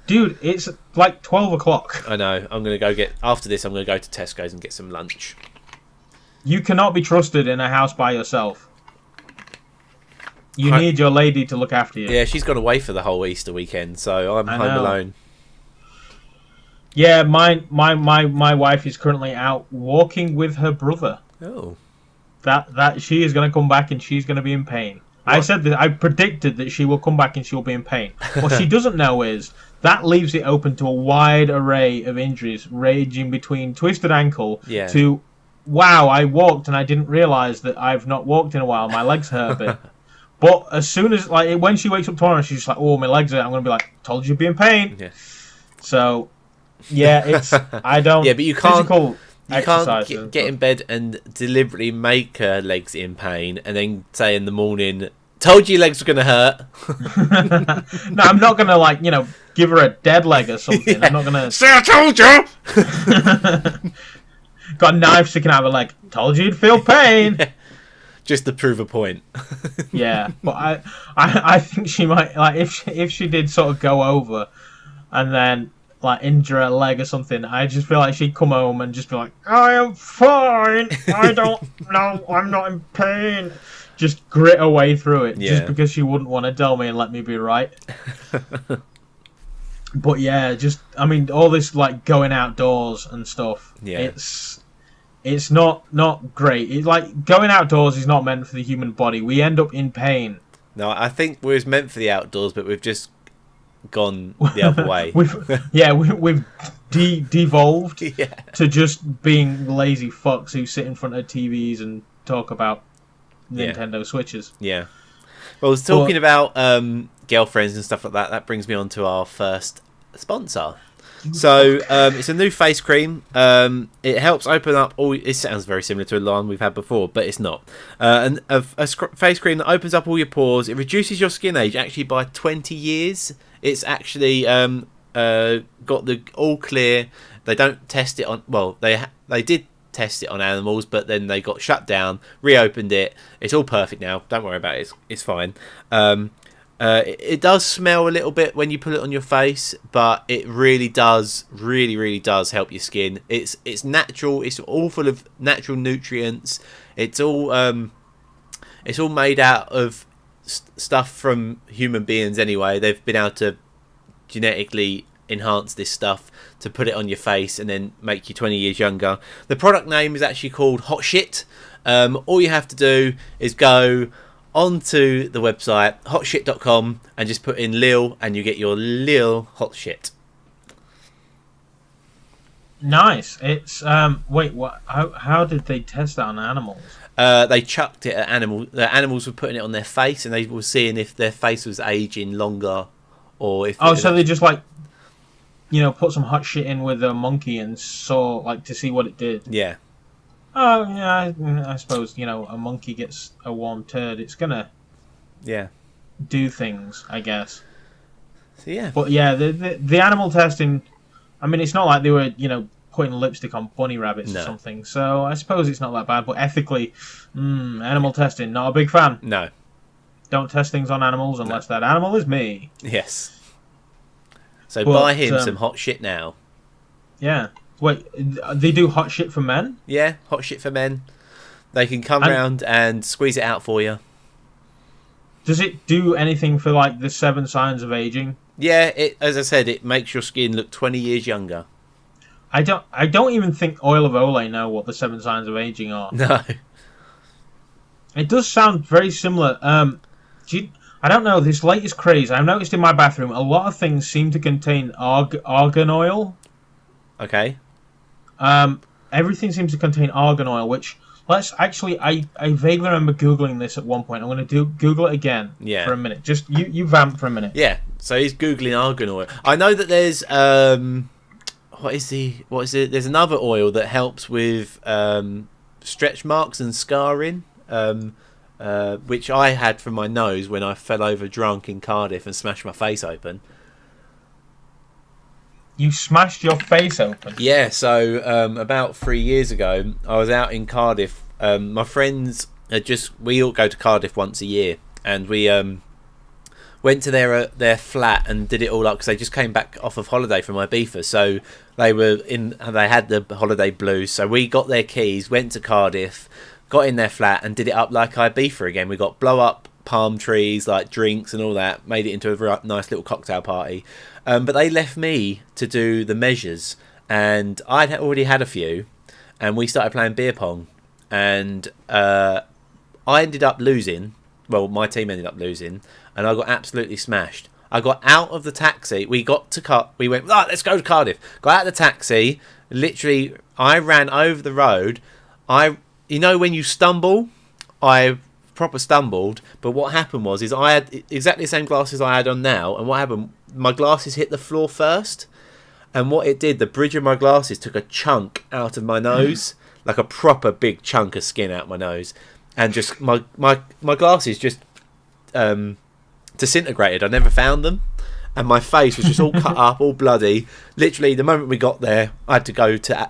Dude, it's like 12 o'clock. I know. After this, I'm going to go to Tesco's and get some lunch. You cannot be trusted in a house by yourself. You need your lady to look after you. Yeah, she's gone away for the whole Easter weekend, so I'm home alone. Yeah, my wife is currently out walking with her brother. Oh. That she is going to come back and she's going to be in pain. What? I said that I predicted that she will come back and she will be in pain. What she doesn't know is that leaves it open to a wide array of injuries, ranging between twisted ankle to, wow, I walked and I didn't realise that I've not walked in a while. My legs hurt a bit. But as soon as, like, when she wakes up tomorrow, she's just like, oh, my legs hurt. I'm going to be like, told you you'd be in pain. Yeah. So, yeah, it's, I don't. Yeah, but you can't get in bed and deliberately make her legs in pain and then say in the morning, told you your legs were going to hurt. No, I'm not going to, like, give her a dead leg or something. Yeah. I'm not going to. Say I told you! Got a knife sticking out of her leg. Told you you'd feel pain. Yeah. Just to prove a point. Yeah, but I think she might, like, if she did sort of go over and then, like, injure her leg or something, I just feel like she'd come home and just be like, I am fine. I don't know. I'm not in pain. Just grit her way through it. Yeah. Just because she wouldn't want to tell me and let me be right. But yeah, I mean, all this, like, going outdoors and stuff. Yeah. It's not great. It's like going outdoors is not meant for the human body. We end up in pain. No, I think we're meant for the outdoors, but we've just gone the other way. we've devolved to just being lazy fucks who sit in front of TVs and talk about Nintendo Switches. Yeah. Well, talking about girlfriends and stuff like that, that brings me on to our first sponsor. So it's a new face cream. It helps open up all. It sounds very similar to a line we've had before, but it's not. A face cream that opens up all your pores. It reduces your skin age actually by 20 years. It's actually got the all clear. They don't test it on. Well, they did test it on animals, but then they got shut down. Reopened it. It's all perfect now. Don't worry about it. It's fine. It does smell a little bit when you put it on your face, but it really does help your skin. It's natural. It's all full of natural nutrients. It's all made out of stuff from human beings anyway. They've been able to genetically enhance this stuff to put it on your face and then make you 20 years younger. The product name is actually called Hot Shit. All you have to do is go onto the website hotshit.com and just put in Lil and you get your Lil Hot Shit. Nice. It's wait, what? How did they test that on animals? They chucked it at animals. The animals were putting it on their face and they were seeing if their face was aging longer or if. Oh, so they just like, put some hot shit in with a monkey and saw like to see what it did. Yeah. Oh yeah, I suppose a monkey gets a warm turd. It's gonna. Yeah. Do things, I guess. So yeah. But yeah, the animal testing. I mean, it's not like they were putting lipstick on bunny rabbits or something. So I suppose it's not that bad. But ethically, animal testing, not a big fan. No. Don't test things on animals unless that animal is me. Yes. So buy him some hot shit now. Yeah. Wait, they do hot shit for men? Yeah, hot shit for men. They can come round and squeeze it out for you. Does it do anything for like the 7 signs of aging? Yeah, as I said, it makes your skin look 20 years younger. I don't even think oil of Olay know what the 7 signs of aging are. No. It does sound very similar. I don't know, this latest craze, I've noticed in my bathroom, a lot of things seem to contain argan oil. Okay. Everything seems to contain argan oil, which, I vaguely remember Googling this at one point. I'm going to Google it again for a minute. Just, you vamp for a minute. Yeah, so he's Googling argan oil. I know that there's, what is it? There's another oil that helps with stretch marks and scarring. Which I had from my nose when I fell over drunk in Cardiff and smashed my face open. You smashed your face open? Yeah, so about 3 years ago, I was out in Cardiff. My friends we all go to Cardiff once a year, and we went to their flat and did it all up because they just came back off of holiday from Ibiza. So they had the holiday blues. So we got their keys, went to Cardiff, got in their flat and did it up like Ibiza again. We got blow up palm trees, like drinks and all that, made it into a nice little cocktail party. But they left me to do the measures, and I'd already had a few, and we started playing beer pong, and I ended up losing. Well, my team ended up losing, and I got absolutely smashed. I got out of the taxi. We went, let's go to Cardiff. Got out of the taxi. Literally, I ran over the road. When you stumble, I proper stumbled, but what happened was I had exactly the same glasses I had on now, and what happened, my glasses hit the floor first, and what it did, the bridge of my glasses took a chunk out of my nose, like a proper big chunk of skin out my nose, and just my glasses just disintegrated. I never found them. And my face was just all cut up, all bloody. Literally, the moment we got there, I had to go to.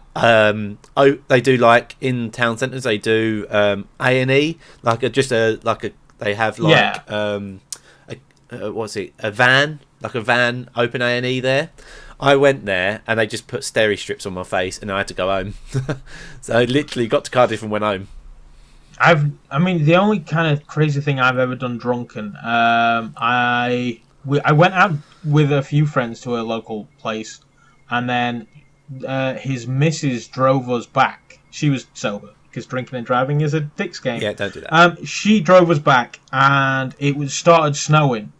They do like in town centres. They do A&E, They have like a van, like a van open A&E there. I went there and they just put steri strips on my face, and I had to go home. So I literally got to Cardiff and went home. The only kind of crazy thing I've ever done drunken, I went out with a few friends to a local place, and then his missus drove us back. She was sober, because drinking and driving is a dick's game. Yeah, don't do that. She drove us back, and it started snowing,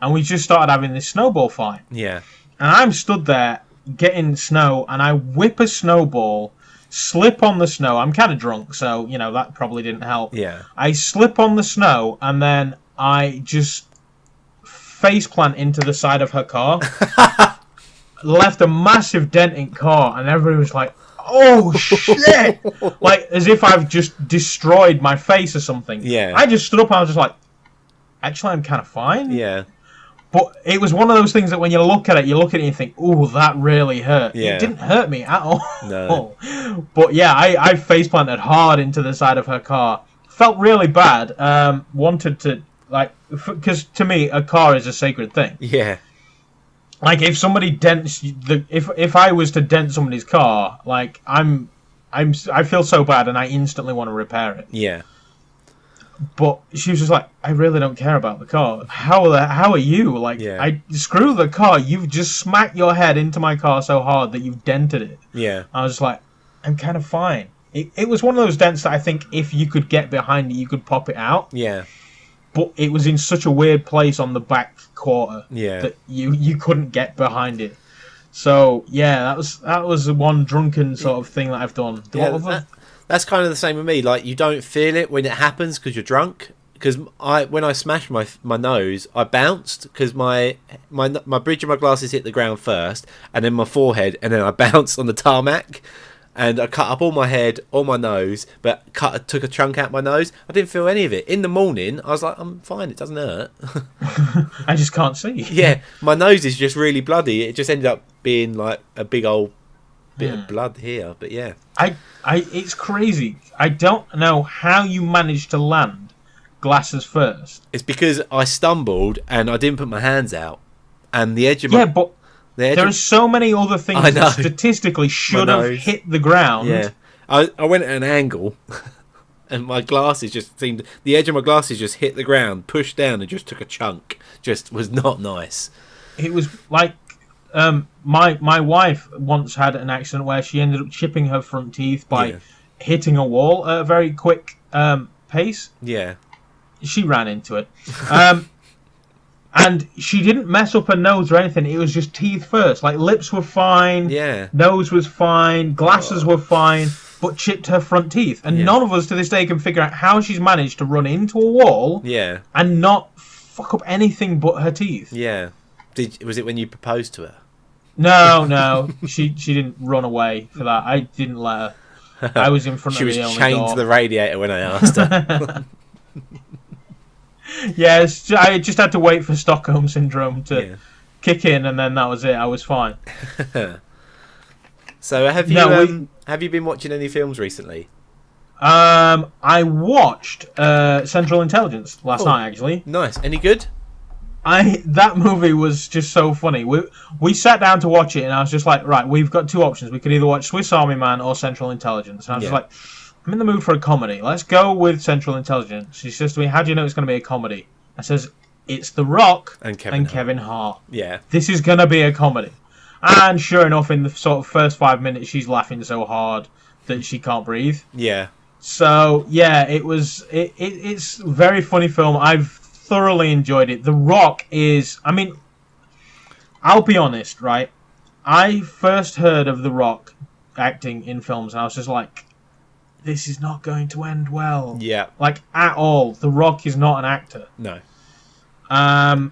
and we just started having this snowball fight. Yeah. And I'm stood there getting snow, and I whip a snowball, slip on the snow. I'm kind of drunk, so, that probably didn't help. Yeah. I slip on the snow, and then I just faceplant into the side of her car. Left a massive dent in car, and everybody was like, oh shit, like as if I've just destroyed my face or something. Yeah. I just stood up and I was just like, actually I'm kind of fine. Yeah. But it was one of those things that when you look at it and you think, ooh, that really hurt. Yeah. It didn't hurt me at all. No. But yeah, I faceplanted hard into the side of her car. Felt really bad. Wanted to, because to me, a car is a sacred thing. Yeah. Like, if somebody dents if I was to dent somebody's car, like I feel so bad, and I instantly want to repair it. Yeah. But she was just like, I really don't care about the car. How are you? Like, yeah. Screw the car. You've just smacked your head into my car so hard that you've dented it. Yeah. I was just like, I'm kind of fine. It was one of those dents that I think if you could get behind it, you could pop it out. Yeah. But it was in such a weird place on the back quarter that you couldn't get behind it. So yeah, that was one drunken sort of thing that I've done. That's kind of the same with me. Like, you don't feel it when it happens because you're drunk, because when I smashed my nose, I bounced because my bridge of my glasses hit the ground first, and then my forehead, and then I bounced on the tarmac, and I cut up all my head, all my nose, but took a chunk out my nose. I didn't feel any of it. In the morning, I was like, I'm fine, it doesn't hurt. I just can't see. Yeah, my nose is just really bloody. It just ended up being like a big old bit of blood here, but yeah. It's crazy. I don't know how you managed to land glasses first. It's because I stumbled and I didn't put my hands out, and the edge of my... Yeah, but there are so many other things that statistically should have hit the ground. Yeah, I went at an angle, and my glasses the edge of my glasses just hit the ground, pushed down, and just took a chunk. Just was not nice. It was like my wife once had an accident where she ended up chipping her front teeth by hitting a wall at a very quick pace. Yeah, she ran into it. And she didn't mess up her nose or anything. It was just teeth first. Like, lips were fine. Yeah. Nose was fine. Glasses were fine. But chipped her front teeth. And none of us to this day can figure out how she's managed to run into a wall. Yeah. And not fuck up anything but her teeth. Yeah. Was it when you proposed to her? No. She didn't run away for that. I didn't let her. I was in front of the only door. She was chained to the radiator when I asked her. Yes, I just had to wait for Stockholm Syndrome to kick in, and then that was it. I was fine. So have you been watching any films recently? I watched Central Intelligence last night, actually. Nice. Any good? That movie was just so funny. We sat down to watch it, and I was just like, right, we've got two options. We could either watch Swiss Army Man or Central Intelligence. And I was just like, I'm in the mood for a comedy. Let's go with Central Intelligence. She says to me, how do you know it's going to be a comedy? I says, it's The Rock and Kevin Hart. Yeah. This is going to be a comedy. And sure enough, in the sort of first 5 minutes, she's laughing so hard that she can't breathe. Yeah. So, yeah, it's a very funny film. I've thoroughly enjoyed it. The Rock is... I mean, I'll be honest, right? I first heard of The Rock acting in films, and I was just like... this is not going to end well. Yeah. Like, at all. The Rock is not an actor. No. And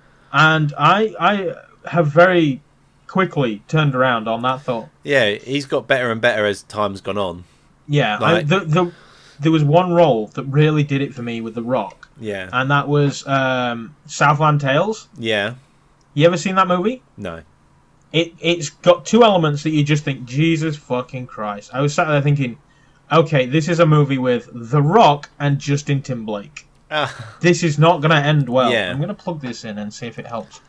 I have very quickly turned around on that thought. Yeah, he's got better and better as time's gone on. Yeah. There was one role that really did it for me with The Rock. Yeah. And that was Southland Tales. Yeah. You ever seen that movie? No. It's got two elements that you just think, Jesus fucking Christ. I was sat there thinking... okay, this is a movie with The Rock and Justin Timberlake. This is not going to end well. Yeah. I'm going to plug this in and see if it helps.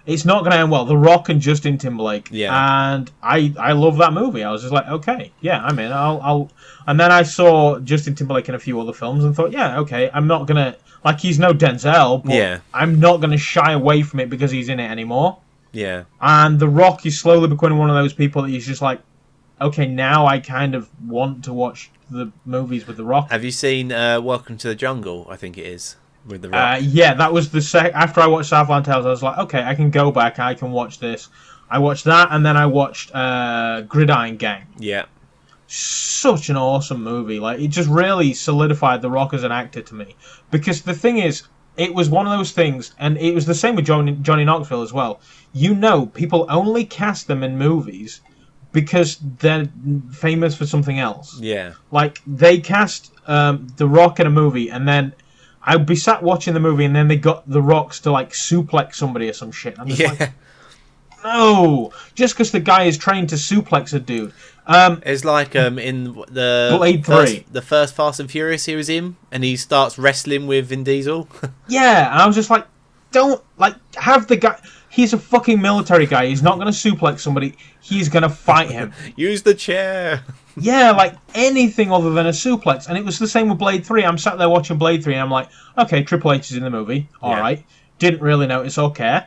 It's not going to end well. The Rock and Justin Timberlake. Yeah. And I love that movie. I was just like, okay, yeah, I'm in. I'll. And then I saw Justin Timberlake in a few other films and thought, yeah, okay, I'm not going to... like, he's no Denzel, but I'm not going to shy away from it because he's in it anymore. Yeah. And The Rock is slowly becoming one of those people that he's just like, okay, now I kind of want to watch the movies with The Rock. Have you seen Welcome to the Jungle, I think it is, with The Rock? Yeah, that was the after I watched Southland Tales, I was like, okay, I can go back, I can watch this. I watched that, and then I watched Gridiron Gang. Yeah. Such an awesome movie. Like, it just really solidified The Rock as an actor to me. Because the thing is, it was one of those things, and it was the same with Johnny Knoxville as well. You know, people only cast them in movies because they're famous for something else. Yeah. Like, they cast The Rock in a movie, and then I'd be sat watching the movie, and then they got The Rocks to, like, suplex somebody or some shit. I'm just like, no! Just because the guy is trained to suplex a dude. It's like in the Blade 3. The first Fast and Furious he was in, and he starts wrestling with Vin Diesel. Yeah, and I was just like, don't, like, have the guy... He's a fucking military guy. He's not going to suplex somebody. He's going to fight him. Use the chair. Yeah, like anything other than a suplex. And it was the same with Blade 3. I'm sat there watching Blade 3 and I'm like, okay, Triple H is in the movie. All right. Didn't really notice. Okay.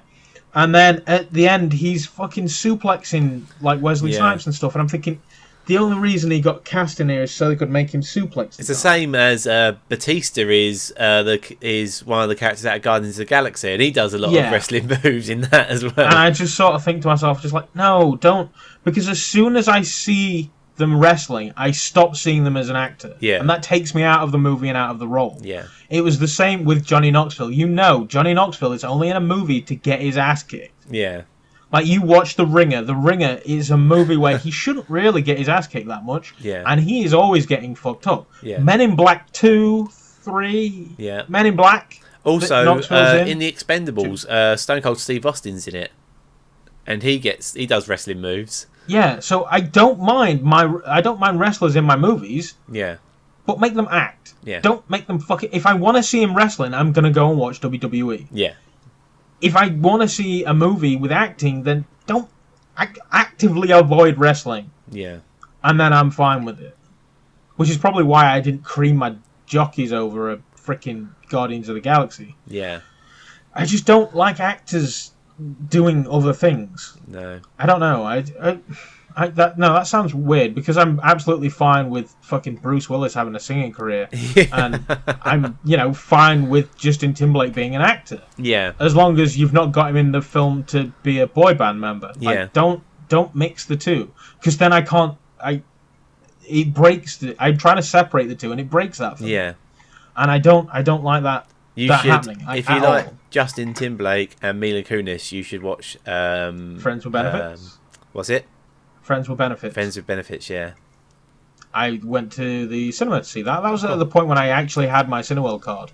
And then at the end, he's fucking suplexing like Wesley Snipes and stuff. And I'm thinking, the only reason he got cast in here is so they could make him suplex. It's the same as Batista is one of the characters out of Guardians of the Galaxy, and he does a lot of wrestling moves in that as well. And I just sort of think to myself, just like, no, don't. Because as soon as I see them wrestling, I stop seeing them as an actor. Yeah. And that takes me out of the movie and out of the role. Yeah. It was the same with Johnny Knoxville. You know, Johnny Knoxville is only in a movie to get his ass kicked. Yeah. Like, you watch The Ringer. The Ringer is a movie where he shouldn't really get his ass kicked that much. Yeah. And he is always getting fucked up. Yeah. Men in Black 2, 3... Yeah. Men in Black. Also, in the Expendables, Stone Cold Steve Austin's in it. And he does wrestling moves. Yeah, so I don't mind wrestlers in my movies. Yeah. But make them act. Yeah. Don't make them fucking... If I want to see him wrestling, I'm going to go and watch WWE. Yeah. If I want to see a movie with acting, then don't actively avoid wrestling. Yeah. And then I'm fine with it. Which is probably why I didn't cream my jockeys over a freaking Guardians of the Galaxy. Yeah. I just don't like actors doing other things. No. I don't know. That sounds weird, because I'm absolutely fine with fucking Bruce Willis having a singing career. Yeah. And I'm, fine with Justin Timberlake being an actor. Yeah. As long as you've not got him in the film to be a boy band member. Yeah. Like, don't mix the two. Because then it breaks I'm trying to separate the two, and it breaks that for me. Yeah. And I don't like that. Happening. If you like Justin Timberlake and Mila Kunis, you should watch Friends with Benefits. What's it? Friends with Benefits. Friends with Benefits, yeah. I went to the cinema to see that. That was at the point when I actually had my Cineworld card.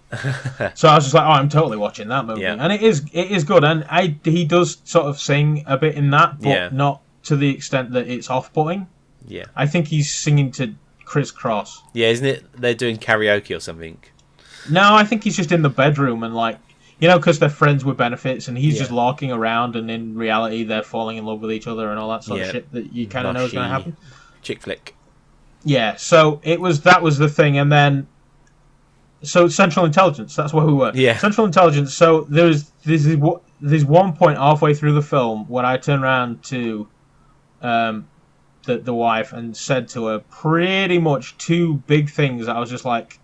So I was just like, I'm totally watching that movie. Yeah. And it is good. And he does sort of sing a bit in that, but not to the extent that it's off-putting. Yeah. I think he's singing to Chris Cross. Yeah, isn't it? They're doing karaoke or something. No, I think he's just in the bedroom and because they're friends with benefits, and he's just larking around, and in reality they're falling in love with each other and all that sort of shit that you kind of know is going to happen. Chick flick. Yeah, so that was the thing, and then Central Intelligence, that's where we were. Yeah. Central Intelligence. So there's one point halfway through the film when I turned around to the wife and said to her pretty much two big things that I was just like,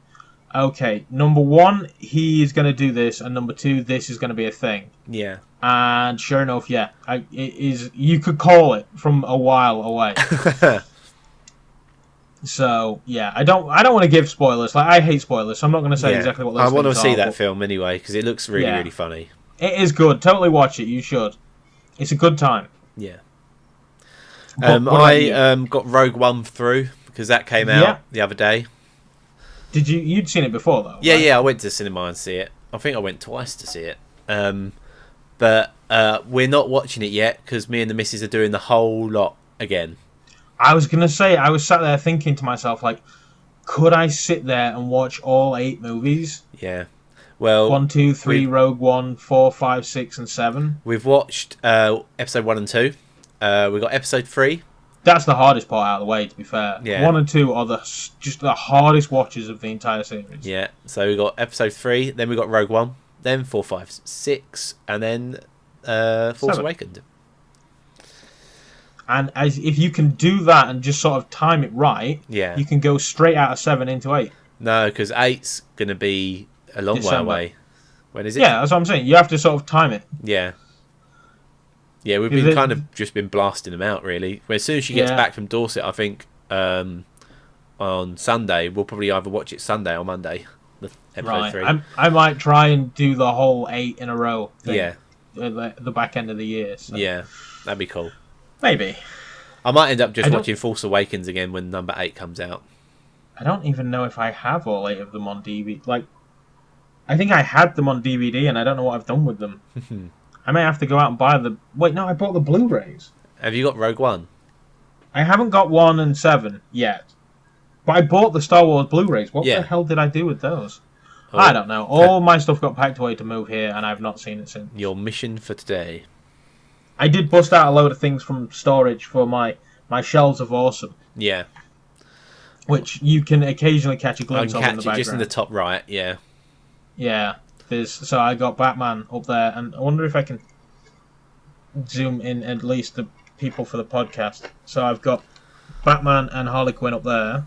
okay, number one, he is going to do this, and number two, this is going to be a thing. Yeah. And sure enough, it is. You could call it from a while away. So yeah, I don't want to give spoilers. Like, I hate spoilers, so I'm not going to say exactly what those things are. I want to see that film anyway, because it looks really, really funny. It is good. Totally watch it. You should. It's a good time. Yeah. I got Rogue One through, because that came out the other day. Did you'd seen it before though? Yeah, right? yeah. I went to cinema and see it. I think I went twice to see it. But we're not watching it yet because me and the missus are doing the whole lot again. I was gonna say, I was sat there thinking to myself, like, could I sit there and watch all 8 movies? Yeah. Well, 1, 2, 3, Rogue One, 4, 5, 6, and 7. We've watched episode 1 and 2. We got episode 3. That's the hardest part out of the way, to be fair. Yeah. 1 and 2 are just the hardest watches of the entire series. Yeah. So we got episode 3, then we got Rogue One, then 4, 5, 6, and then Force Awakens. And if you can do that and just sort of time it right, you can go straight out of 7 into 8. No, because 8's going to be a long way away. When is it? Yeah, that's what I'm saying. You have to sort of time it. Yeah. Yeah, we've been kind of just been blasting them out, really. As soon as she gets back from Dorset, I think, on Sunday, we'll probably either watch it Sunday or Monday, episode 3. I might try and do the whole 8 in a row thing. Yeah. At the back end of the year. So. Yeah, that'd be cool. Maybe. I might end up just watching Force Awakens again when number 8 comes out. I don't even know if I have all 8 of them on DVD. Like, I think I had them on DVD, and I don't know what I've done with them. I may have to go out and buy the... Wait, no, I bought the Blu-rays. Have you got Rogue One? I haven't got 1 and 7 yet. But I bought the Star Wars Blu-rays. What the hell did I do with those? Oh. I don't know. All my stuff got packed away to move here, and I've not seen it since. Your mission for today. I did bust out a load of things from storage for my shelves of awesome. Yeah. Which you can occasionally catch a glimpse of in the background. Just in the top right, yeah. Yeah. So I got Batman up there, and I wonder if I can zoom in at least the people for the podcast. So I've got Batman and Harley Quinn up there.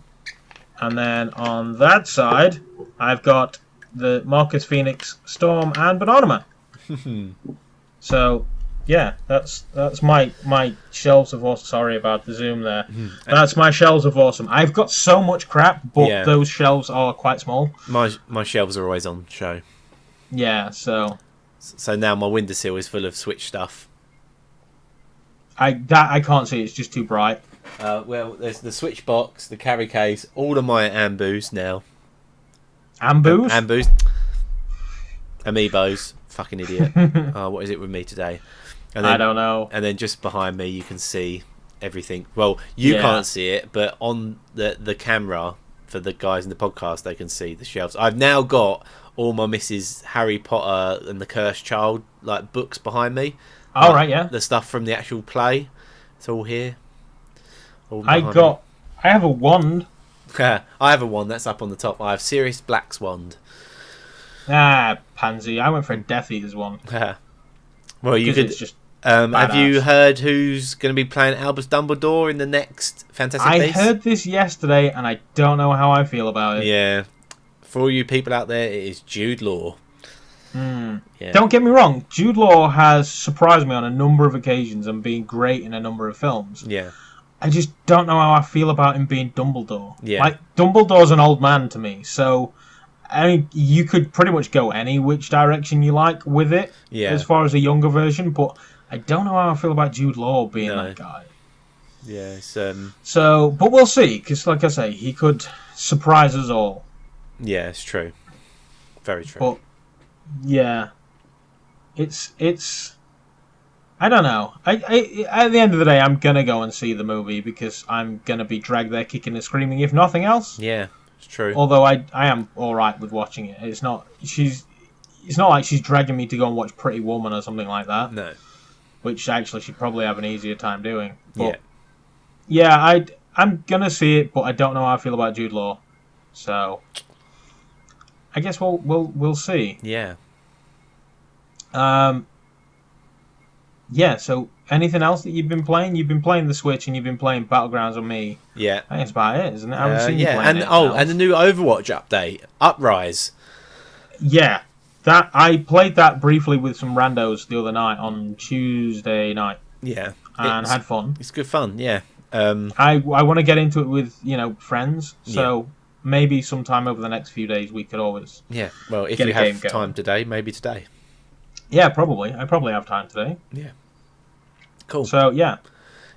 And then on that side, I've got the Marcus Phoenix, Storm, and Banana Man. So yeah, that's my shelves of awesome. Sorry about the zoom there. That's my shelves of awesome. I've got so much crap, but Yeah. those shelves are quite small. My shelves are always on show. Yeah, so now my windowsill is full of Switch stuff. I can't see. It's just too bright. Well, there's the Switch box, the carry case, all of my Ambus now. Ambus? Ambus. Amiibos. Fucking idiot. What is it with me today? And then, I don't know. And then just behind me you can see everything. Well, you can't see it, but on the camera for the guys in the podcast, they can see the shelves. I've now got all my Mrs. Harry Potter and the Cursed Child like books behind me. All right, yeah. The stuff from the actual play. It's all here. I have a wand. I have a wand that's up on the top. I have Sirius Black's wand. Ah, pansy. I went for a Death Eater's one. Well, you could. It's just have you heard who's going to be playing Albus Dumbledore in the next Fantastic Beasts? I heard this yesterday, and I don't know how I feel about it. Yeah. For all you people out there, it is Jude Law. Yeah. Don't get me wrong. Jude Law has surprised me on a number of occasions and being great in a number of films. Yeah. I just don't know how I feel about him being Dumbledore. Yeah. Like, Dumbledore's an old man to me, so I mean, you could pretty much go any which direction you like with it, as far as a younger version, but I don't know how I feel about Jude Law being that guy. Yeah, it's, So, but we'll see, because like I say, he could surprise us all. Yeah, it's true. Very true. But, yeah. It's I don't know. I at the end of the day, I'm gonna go and see the movie because I'm gonna be dragged there kicking and screaming, if nothing else. Yeah, it's true. Although I am all right with watching it. It's not like she's dragging me to go and watch Pretty Woman or something like that. No. Which actually she'd probably have an easier time doing. But yeah, I'm gonna see it, but I don't know how I feel about Jude Law. So I guess we'll see. Yeah. Yeah, so anything else that you've been playing? You've been playing the Switch and you've been playing Battlegrounds on me. Yeah. I think that's about it, isn't it? I haven't seen you playing and anything else. and the new Overwatch update, Uprise. Yeah. That I played that briefly with some randos the other night on Tuesday night. Yeah. And had fun. It's good fun, yeah. I want to get into it with, friends, so maybe sometime over the next few days we could always well, if you have time today, maybe today. Yeah, probably. I probably have time today. Yeah. Cool. So, yeah.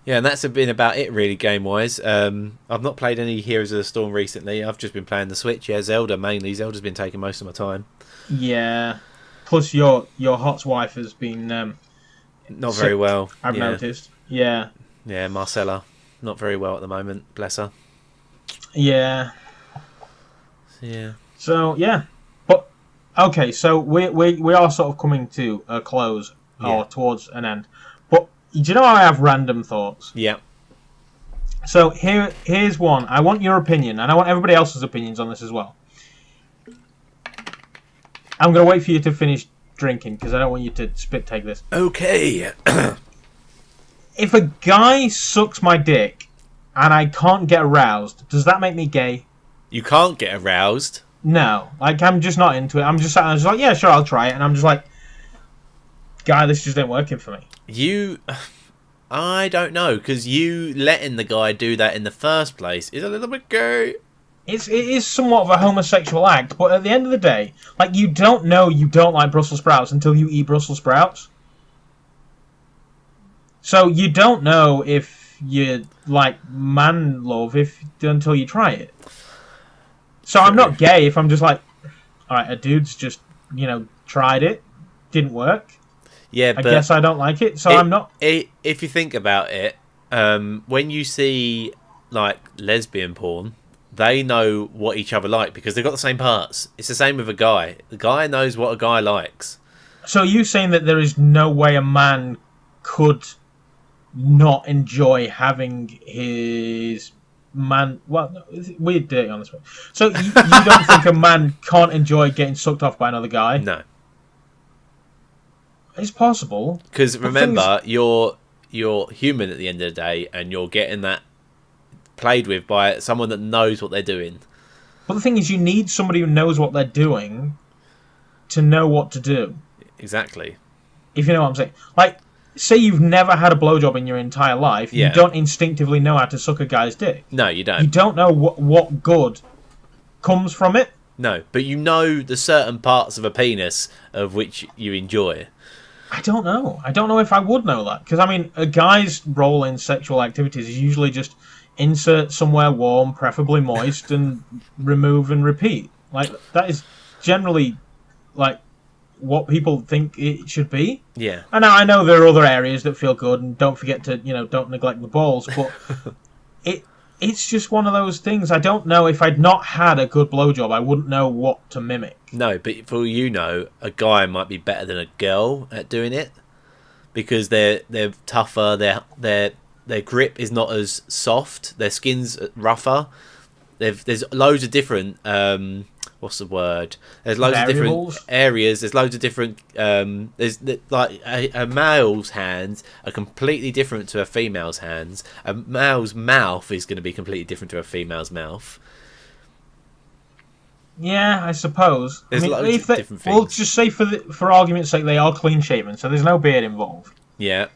Yeah, and that's been about it, really, game-wise. I've not played any Heroes of the Storm recently. I've just been playing the Switch. Yeah, Zelda, mainly. Zelda's been taking most of my time. Yeah. Plus, your hot's wife has been... not sick, very well. I've noticed. Yeah. Yeah, Marcella. Not very well at the moment. Bless her. Yeah. Yeah. So, yeah. But, okay, so we are sort of coming to a close, or towards an end. But, do you know how I have random thoughts? Yeah. So, here's one. I want your opinion, and I want everybody else's opinions on this as well. I'm going to wait for you to finish drinking, because I don't want you to spit take this. Okay. If a guy sucks my dick, and I can't get aroused, does that make me gay? You can't get aroused? No. Like, I'm just not into it. I'm just like, yeah, sure, I'll try it. And I'm just like, guy, this just ain't working for me. I don't know, because you letting the guy do that in the first place is a little bit gay. It is somewhat of a homosexual act, but at the end of the day, like, you don't know you don't like Brussels sprouts until you eat Brussels sprouts. So you don't know if you like man love until you try it. So I'm not gay if I'm just like, alright, a dude's just, tried it, didn't work. Yeah, but I guess I don't like it, so I'm not... If you think about it, when you see, like, lesbian porn, they know what each other like because they've got the same parts. It's the same with a guy. The guy knows what a guy likes. So are you saying that there is no way a man could not enjoy having his man... Well, no, we're dirty on this one. So you don't think a man can't enjoy getting sucked off by another guy? No. It's possible. Because remember, you're human at the end of the day, and you're getting that played with by someone that knows what they're doing. But the thing is, you need somebody who knows what they're doing to know what to do. Exactly. If you know what I'm saying. Like, say you've never had a blowjob in your entire life, you don't instinctively know how to suck a guy's dick. No, you don't. You don't know what good comes from it. No, but you know the certain parts of a penis of which you enjoy. I don't know. I don't know if I would know that. Because, I mean, a guy's role in sexual activities is usually just insert somewhere warm, preferably moist, and remove and repeat. Like, that is generally, like, what people think it should be. Yeah. And I know there are other areas that feel good, and don't forget to, don't neglect the balls, but it's just one of those things. I don't know, if I'd not had a good blowjob, I wouldn't know what to mimic. No, but for a guy might be better than a girl at doing it because they're tougher, their grip is not as soft, their skin's rougher. There's loads of different what's the word? There's loads variables? of different areas. There's loads of different. There's like a male's hands are completely different to a female's hands. A male's mouth is going to be completely different to a female's mouth. Yeah, I suppose. There's loads of different things. We'll just say for argument's sake they are clean shaven, so there's no beard involved. Yeah.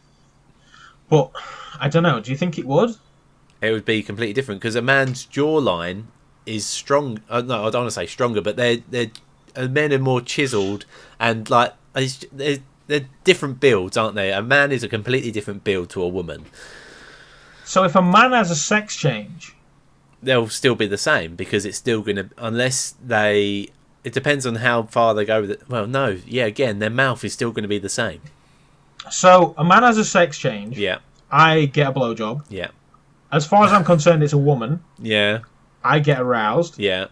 But I don't know. Do you think it would? It would be completely different because a man's jawline is strong. No, I don't want to say stronger, but men are more chiseled and like they're different builds, aren't they? A man is a completely different build to a woman. So if a man has a sex change, they'll still be the same because it's still going to, unless they. It depends on how far they go with it. Well, no, yeah, again, their mouth is still going to be the same. So a man has a sex change. Yeah. I get a blowjob. Yeah. As far as I'm concerned, it's a woman. Yeah. I get aroused. Yeah.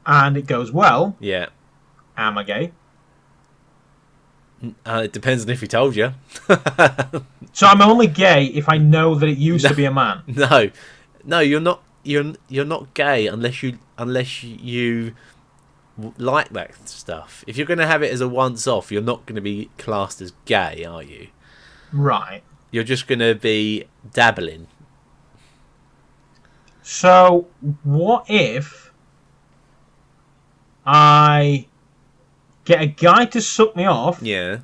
And it goes well. Yeah. Am I gay? It depends on if he told you. So I'm only gay if I know that it used to be a man. No, you're not. You're not gay unless you like that stuff. If you're going to have it as a once-off, you're not going to be classed as gay, are you? Right. You're just going to be dabbling. So, what if I get a guy to suck me off? Yeah.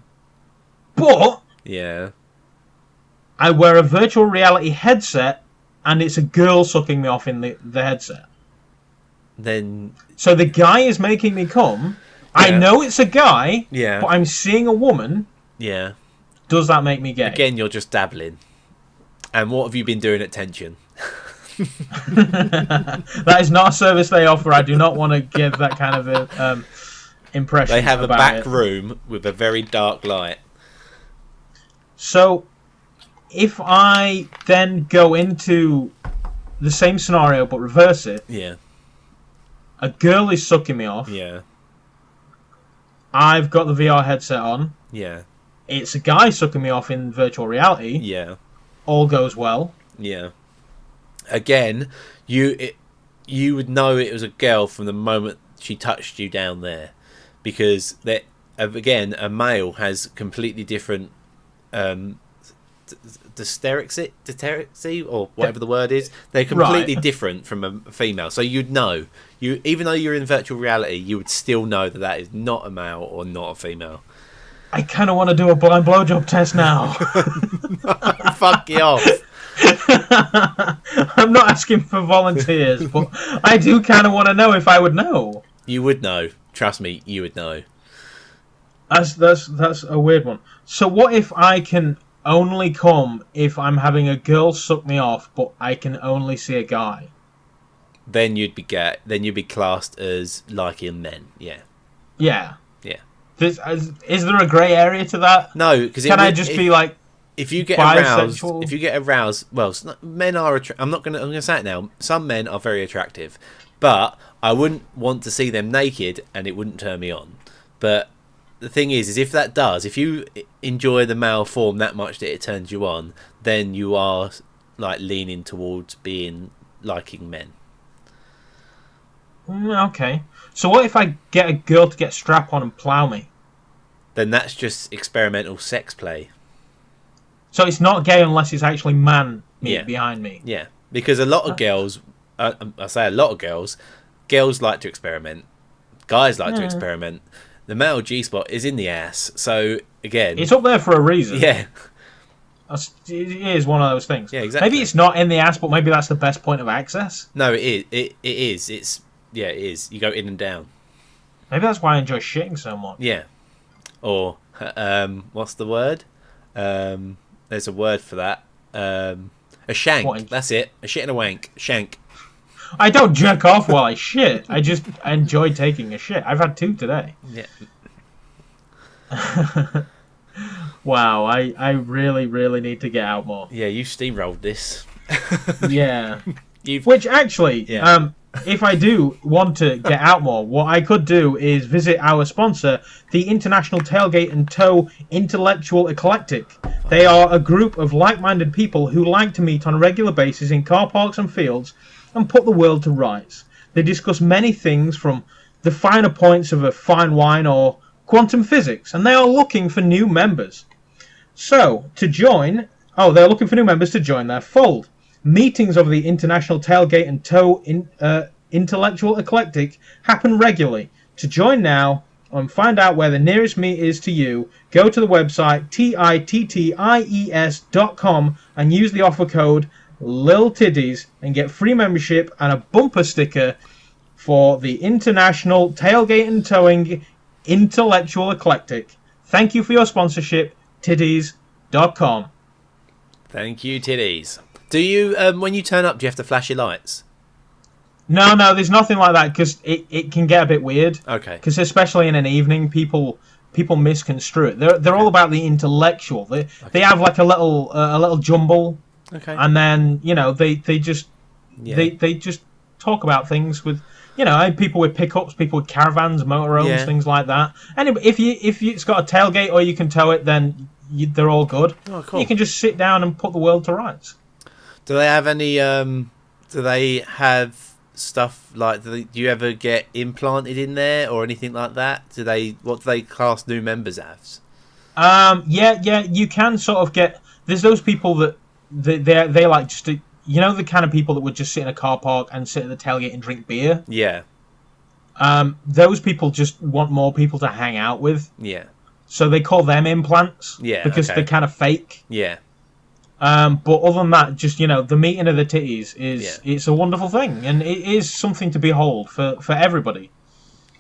But yeah, I wear a virtual reality headset, and it's a girl sucking me off in the headset. Then so the guy is making me come. Yeah. I know it's a guy. Yeah. But I'm seeing a woman. Yeah. Does that make me gay? Again, you're just dabbling. And what have you been doing at Tension? That is not a service they offer. I do not want to give that kind of a, impression. They have a back room with a very dark light. So, if I then go into the same scenario but reverse it, yeah, a girl is sucking me off. Yeah, I've got the VR headset on. Yeah, it's a guy sucking me off in virtual reality. Yeah, all goes well. Yeah. Again, you would know it was a girl from the moment she touched you down there, because that again a male has completely different deterrexy or whatever the word is. They're completely different from a female, so you'd know. You even though you're in virtual reality, you would still know that is not a male or not a female. I kind of want to do a blind blowjob test now. Fuck you off. I'm not asking for volunteers, but I do kind of want to know if I would know. You would know. Trust me, you would know. That's a weird one. So what if I can only come if I'm having a girl suck me off, but I can only see a guy? Then you'd be gay. Then you'd be classed as liking men. Yeah. Yeah. Yeah. Is there a grey area to that? No, because I just be like? If you get aroused, well, men are. I'm going to say it now. Some men are very attractive, but I wouldn't want to see them naked, and it wouldn't turn me on. But the thing is if you enjoy the male form that much that it turns you on, then you are like leaning towards liking men. Okay. So what if I get a girl to get strap on and plough me? Then that's just experimental sex play. So it's not gay unless it's actually man behind me. Yeah, because a lot of girls, I say a lot of girls like to experiment. Guys like to experiment. The male G-spot is in the ass. So, again... It's up there for a reason. Yeah. It is one of those things. Yeah, exactly. Maybe it's not in the ass, but maybe that's the best point of access. No, it is. It is. It is. You go in and down. Maybe that's why I enjoy shitting so much. Yeah. Or what's the word? There's a word for that. A shank. That's it. A shit and a wank. Shank. I don't jerk off while I shit. I just enjoy taking a shit. I've had 2 today. Yeah. Wow, I really, really need to get out more. Yeah, you steamrolled this. Yeah. Which actually, if I do want to get out more, what I could do is visit our sponsor, the International Tailgate and Tow Intellectual Eclectic. They are a group of like-minded people who like to meet on a regular basis in car parks and fields and put the world to rights. They discuss many things from the finer points of a fine wine or quantum physics, and they are looking for new members. So, to join... Oh, they're looking for new members to join their fold. Meetings of the International Tailgate and Tow Intellectual Eclectic happen regularly. To join now and find out where the nearest meet is to you, go to the website titties.com and use the offer code LILTIDDIES and get free membership and a bumper sticker for the International Tailgate and Towing Intellectual Eclectic. Thank you for your sponsorship, titties.com. Thank you, Titties. Do you, when you turn up, do you have to flash your lights? No, there's nothing like that because it can get a bit weird. Okay. Because especially in an evening, people misconstrue it. They're all about the intellectual. They have like a little jumble. Okay. And then they just talk about things with people with pickups, people with caravans, motorhomes, things like that. Anyway, if it's got a tailgate or you can tow it, then they're all good. Oh, cool. You can just sit down and put the world to rights. Do they have any? Do they have stuff like? Do you ever get implanted in there or anything like that? What do they class new members as? Yeah. You can sort of get. There's those people that they like just to, the kind of people that would just sit in a car park and sit at the tailgate and drink beer. Yeah. Those people just want more people to hang out with. Yeah. So they call them implants. Yeah. Because they're kind of fake. Yeah. But other than that, just the meeting of the titties it's a wonderful thing, and it is something to behold for everybody.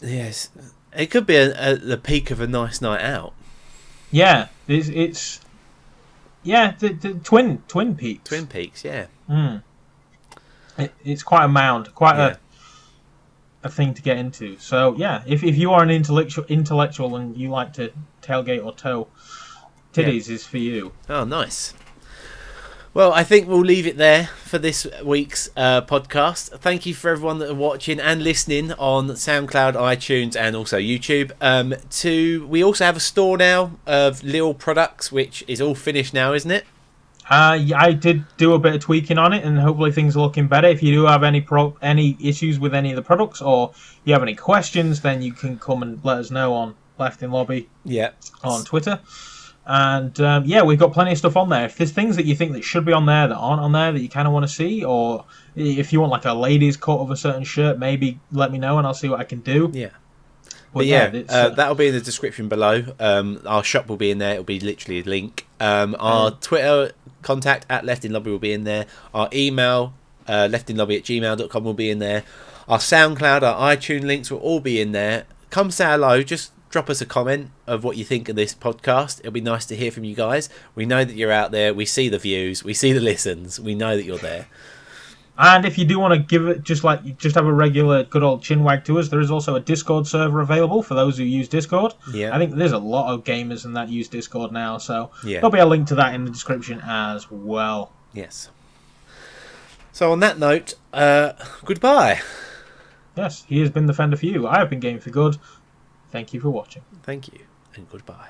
Yes, it could be the peak of a nice night out. Yeah, it's the twin peaks. Twin Peaks, yeah. It's quite a mound, quite a thing to get into. So yeah, if you are an intellectual and you like to tailgate or tow, titties is for you. Oh, nice. Well, I think we'll leave it there for this week's podcast. Thank you for everyone that are watching and listening on SoundCloud, iTunes, and also YouTube. We also have a store now of Lil products, which is all finished now, isn't it? Yeah, I did do a bit of tweaking on it, and hopefully things are looking better. If you do have any issues with any of the products, or you have any questions, then you can come and let us know on Left in Lobby on Twitter. And we've got plenty of stuff on there. If there's things that you think that should be on there that aren't on there that you kind of want to see, or if you want like a ladies cut of a certain shirt, maybe let me know and I'll see what I can do. Yeah. But that'll be in the description below. Our shop will be in there. It'll be literally a link. Our Twitter contact at Left in Lobby will be in there. Our email, leftinlobby@gmail.com will be in there. Our SoundCloud, our iTunes links will all be in there. Come say hello. Just drop us a comment of what you think of this podcast. It'll be nice to hear from you guys. We know that you're out there. We see the views. We see the listens. We know that you're there. And if you do want to give it just have a regular good old chinwag to us, there is also a Discord server available for those who use Discord. Yeah. I think there's a lot of gamers in that use Discord now, so yeah. There'll be a link to that in the description as well. Yes. So on that note, goodbye. Yes, he has been Thefender4U. I have been Gaming4good. Thank you for watching. Thank you, and goodbye.